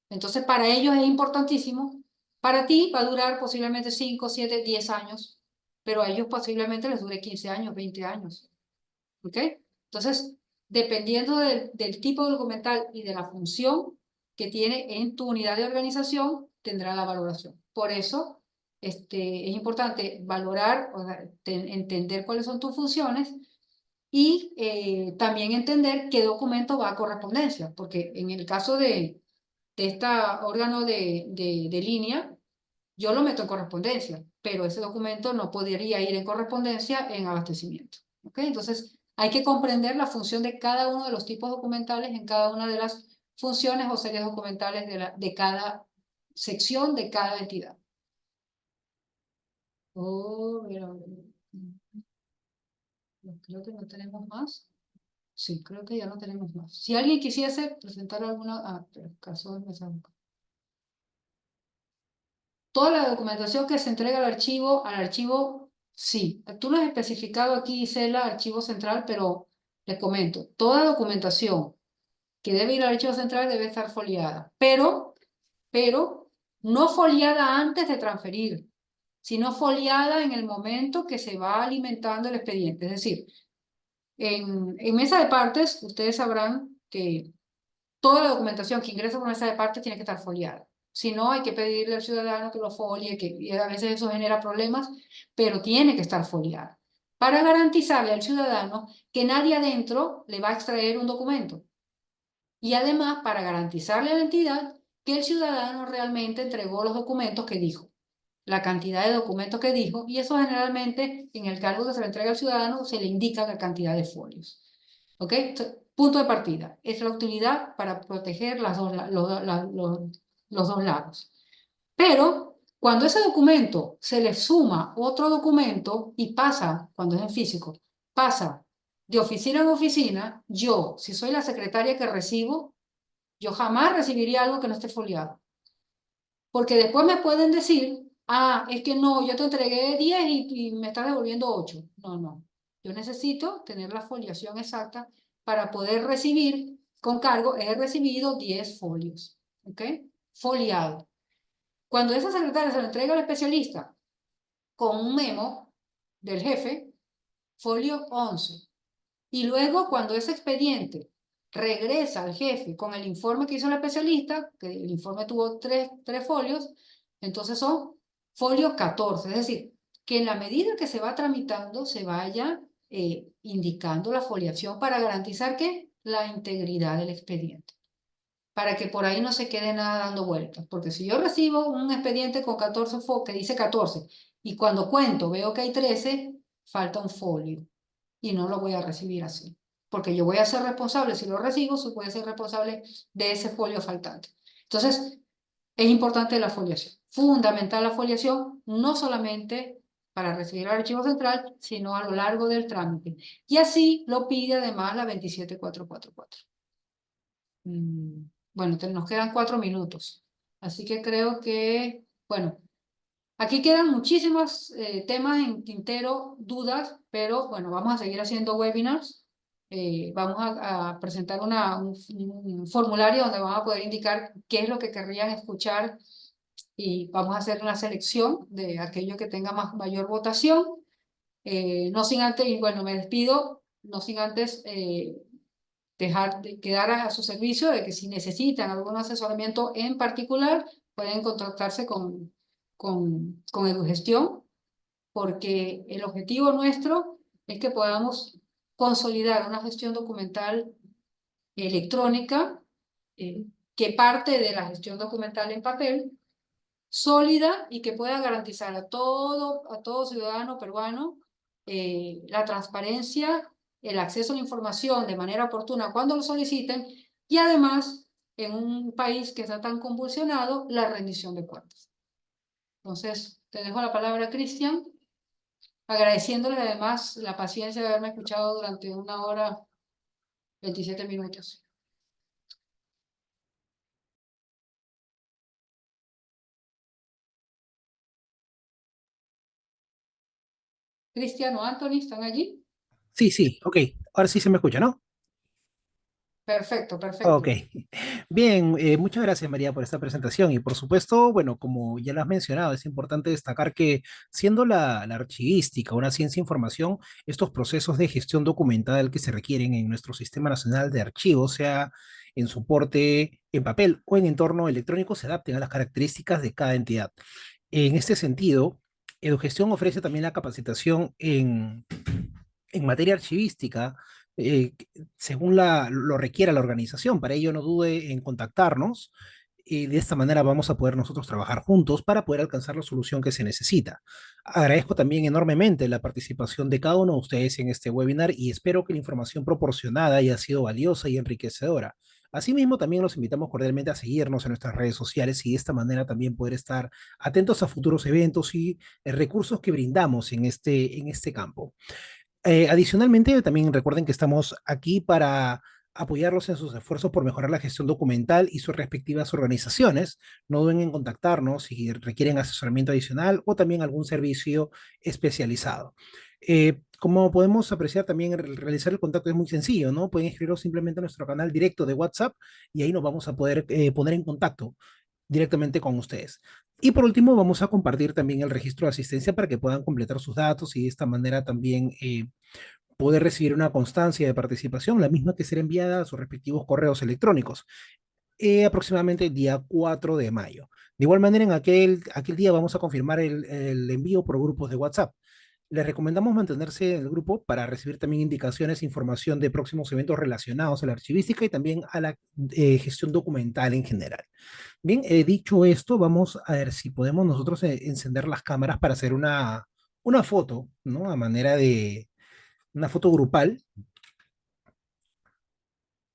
Entonces, para ellos es importantísimo. Para ti va a durar posiblemente 5, 7, 10 años, pero a ellos posiblemente les dure 15 años, 20 años. ¿Ok? Entonces, dependiendo del tipo de documental y de la función que tiene en tu unidad de organización, tendrá la valoración. Por eso, es importante valorar, o sea, entender cuáles son tus funciones y también entender qué documento va a correspondencia, porque en el caso de este órgano de línea, yo lo meto en correspondencia, pero ese documento no podría ir en correspondencia en abastecimiento. ¿Ok? Entonces, hay que comprender la función de cada uno de los tipos documentales en cada una de las funciones o series documentales de cada sección de cada entidad. Oh, mira, creo que no tenemos más. Sí, creo que ya no tenemos más. Si alguien quisiese presentar alguna... Ah, pero caso de mensaje. Toda la documentación que se entrega al archivo, sí. Tú lo has especificado aquí, Isela, archivo central, pero les comento, toda documentación que debe ir al archivo central debe estar foliada, pero no foliada antes de transferir, sino foliada en el momento que se va alimentando el expediente. Es decir, en mesa de partes, ustedes sabrán que toda la documentación que ingresa por mesa de partes tiene que estar foliada. Si no, hay que pedirle al ciudadano que lo folie, y a veces eso genera problemas, pero tiene que estar foliada para garantizarle al ciudadano que nadie adentro le va a extraer un documento. Y además, para garantizarle a la entidad que el ciudadano realmente entregó los documentos que dijo, la cantidad de documentos que dijo, y eso generalmente en el cargo que se le entrega al ciudadano se le indica la cantidad de folios. ¿Ok? Punto de partida. Es la utilidad para proteger los dos lados. Pero cuando ese documento se le suma otro documento y pasa, cuando es en físico, pasa de oficina en oficina, yo, si soy la secretaria que recibo, yo jamás recibiría algo que no esté foliado. Porque después me pueden decir, ah, es que no, yo te entregué 10 y me estás devolviendo 8. No, no. Yo necesito tener la foliación exacta para poder recibir con cargo, he recibido 10 folios. ¿Ok? Foliado. Cuando esa secretaria se lo entrega al especialista con un memo del jefe, folio 11. Y luego cuando ese expediente regresa al jefe con el informe que hizo el especialista, que el informe tuvo tres folios, entonces son folio 14. Es decir, que en la medida que se va tramitando se vaya indicando la foliación para garantizar que la integridad del expediente, para que por ahí no se quede nada dando vueltas. Porque si yo recibo un expediente con 14 que dice 14 y cuando cuento veo que hay 13, falta un folio y no lo voy a recibir así. Porque yo voy a ser responsable, si lo recibo, voy a ser responsable de ese folio faltante. Entonces, es importante la foliación. Fundamental la foliación, no solamente para recibir el archivo central, sino a lo largo del trámite. Y así lo pide además la 27444. Bueno, nos quedan 4 minutos. Así que creo que, bueno, aquí quedan muchísimos temas en tintero, dudas, pero bueno, vamos a seguir haciendo webinars vamos a presentar un formulario donde van a poder indicar qué es lo que querrían escuchar y vamos a hacer una selección de aquello que tenga mayor votación. No sin antes, y bueno, me despido, no sin antes dejar de quedar a su servicio de que si necesitan algún asesoramiento en particular, pueden contactarse con EduGestión, porque el objetivo nuestro es que podamos consolidar una gestión documental electrónica que parte de la gestión documental en papel, sólida y que pueda garantizar a todo ciudadano peruano la transparencia, el acceso a la información de manera oportuna cuando lo soliciten y además, en un país que está tan convulsionado, la rendición de cuentas. Entonces, te dejo la palabra, Cristian, agradeciéndole además la paciencia de haberme escuchado durante 1 hora 27 minutos. Cristian o Anthony, ¿están allí? Sí, sí, ok. Ahora sí se me escucha, ¿no? Perfecto, Ok. perfecto. Bien, muchas gracias María por esta presentación y por supuesto, bueno, como ya lo has mencionado, es importante destacar que siendo la archivística una ciencia información, estos procesos de gestión documental que se requieren en nuestro Sistema Nacional de Archivos, sea en soporte en papel o en entorno electrónico, se adapten a las características de cada entidad. En este sentido, EduGestión ofrece también la capacitación en materia archivística, eh, según lo requiera la organización. Para ello no dude en contactarnos y de esta manera vamos a poder nosotros trabajar juntos para poder alcanzar la solución que se necesita. Agradezco también enormemente la participación de cada uno de ustedes en este webinar y espero que la información proporcionada haya sido valiosa y enriquecedora. Asimismo, también los invitamos cordialmente a seguirnos en nuestras redes sociales y de esta manera también poder estar atentos a futuros eventos y recursos que brindamos en este campo. Adicionalmente, también recuerden que estamos aquí para apoyarlos en sus esfuerzos por mejorar la gestión documental y sus respectivas organizaciones. No duden en contactarnos si requieren asesoramiento adicional o también algún servicio especializado. Como podemos apreciar, también realizar el contacto es muy sencillo, ¿no? Pueden escribirnos simplemente a nuestro canal directo de WhatsApp y ahí nos vamos a poder poner en contacto directamente con ustedes. Y por último, vamos a compartir también el registro de asistencia para que puedan completar sus datos y de esta manera también poder recibir una constancia de participación, la misma que será enviada a sus respectivos correos electrónicos, aproximadamente el día 4 de mayo. De igual manera, en aquel día vamos a confirmar el envío por grupos de WhatsApp. Les recomendamos mantenerse en el grupo para recibir también indicaciones e información de próximos eventos relacionados a la archivística y también a la gestión documental en general. Bien, dicho esto, vamos a ver si podemos nosotros encender las cámaras para hacer una foto, ¿no? A manera de una foto grupal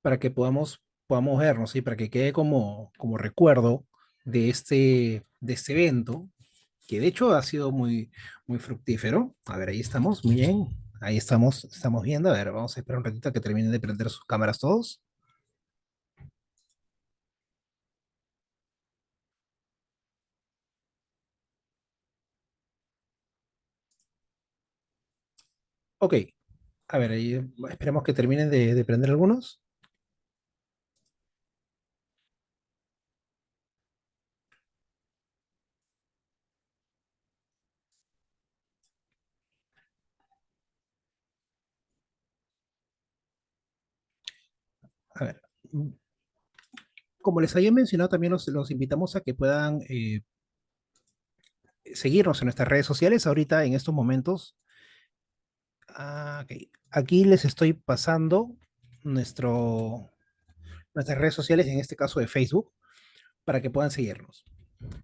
para que podamos vernos, ¿sí? Para que quede como recuerdo de este evento, que de hecho ha sido muy fructífero. A ver, ahí estamos, muy bien. Ahí estamos viendo. A ver, vamos a esperar un ratito a que terminen de prender sus cámaras todos. Ok, a ver, ahí esperemos que terminen de prender algunos. A ver, como les había mencionado, también los invitamos a que puedan seguirnos en nuestras redes sociales. Ahorita, en estos momentos, ok, aquí les estoy pasando nuestro, nuestras redes sociales, en este caso de Facebook, para que puedan seguirnos.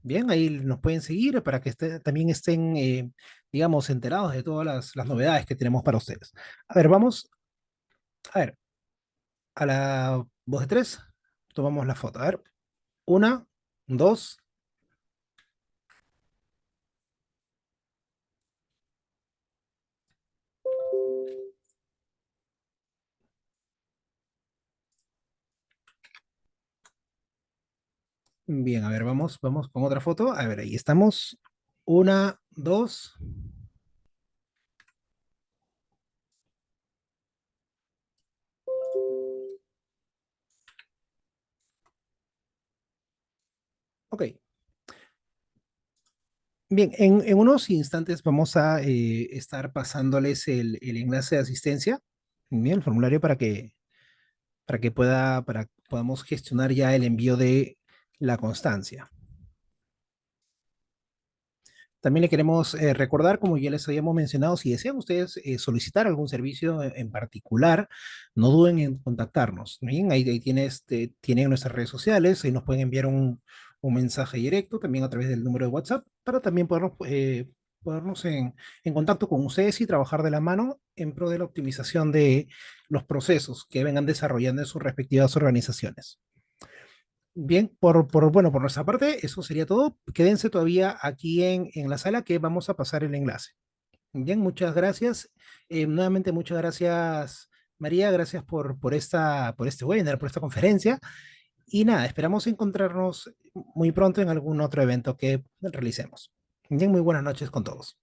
Bien, ahí nos pueden seguir para que también estén, digamos, enterados de todas las novedades que tenemos para ustedes. A ver, vamos, a ver, a la voz de tres, tomamos la foto. A ver, una, dos. Bien, a ver, vamos con otra foto. A ver, ahí estamos. Una, dos. Ok, bien, en unos instantes vamos a estar pasándoles el enlace de asistencia, bien, el formulario para que podamos gestionar ya el envío de la constancia. También le queremos recordar, como ya les habíamos mencionado, si desean ustedes solicitar algún servicio en particular, no duden en contactarnos. Bien, ahí tienen nuestras redes sociales, ahí nos pueden enviar un mensaje directo, también a través del número de WhatsApp, para también ponernos en contacto con ustedes y trabajar de la mano en pro de la optimización de los procesos que vengan desarrollando en sus respectivas organizaciones. Bien, bueno, por nuestra parte, eso sería todo. Quédense todavía aquí en la sala que vamos a pasar el enlace. Bien, muchas gracias. Nuevamente, muchas gracias, María. Gracias por este webinar, por esta conferencia. Y nada, esperamos encontrarnos muy pronto en algún otro evento que realicemos. Bien, muy buenas noches con todos.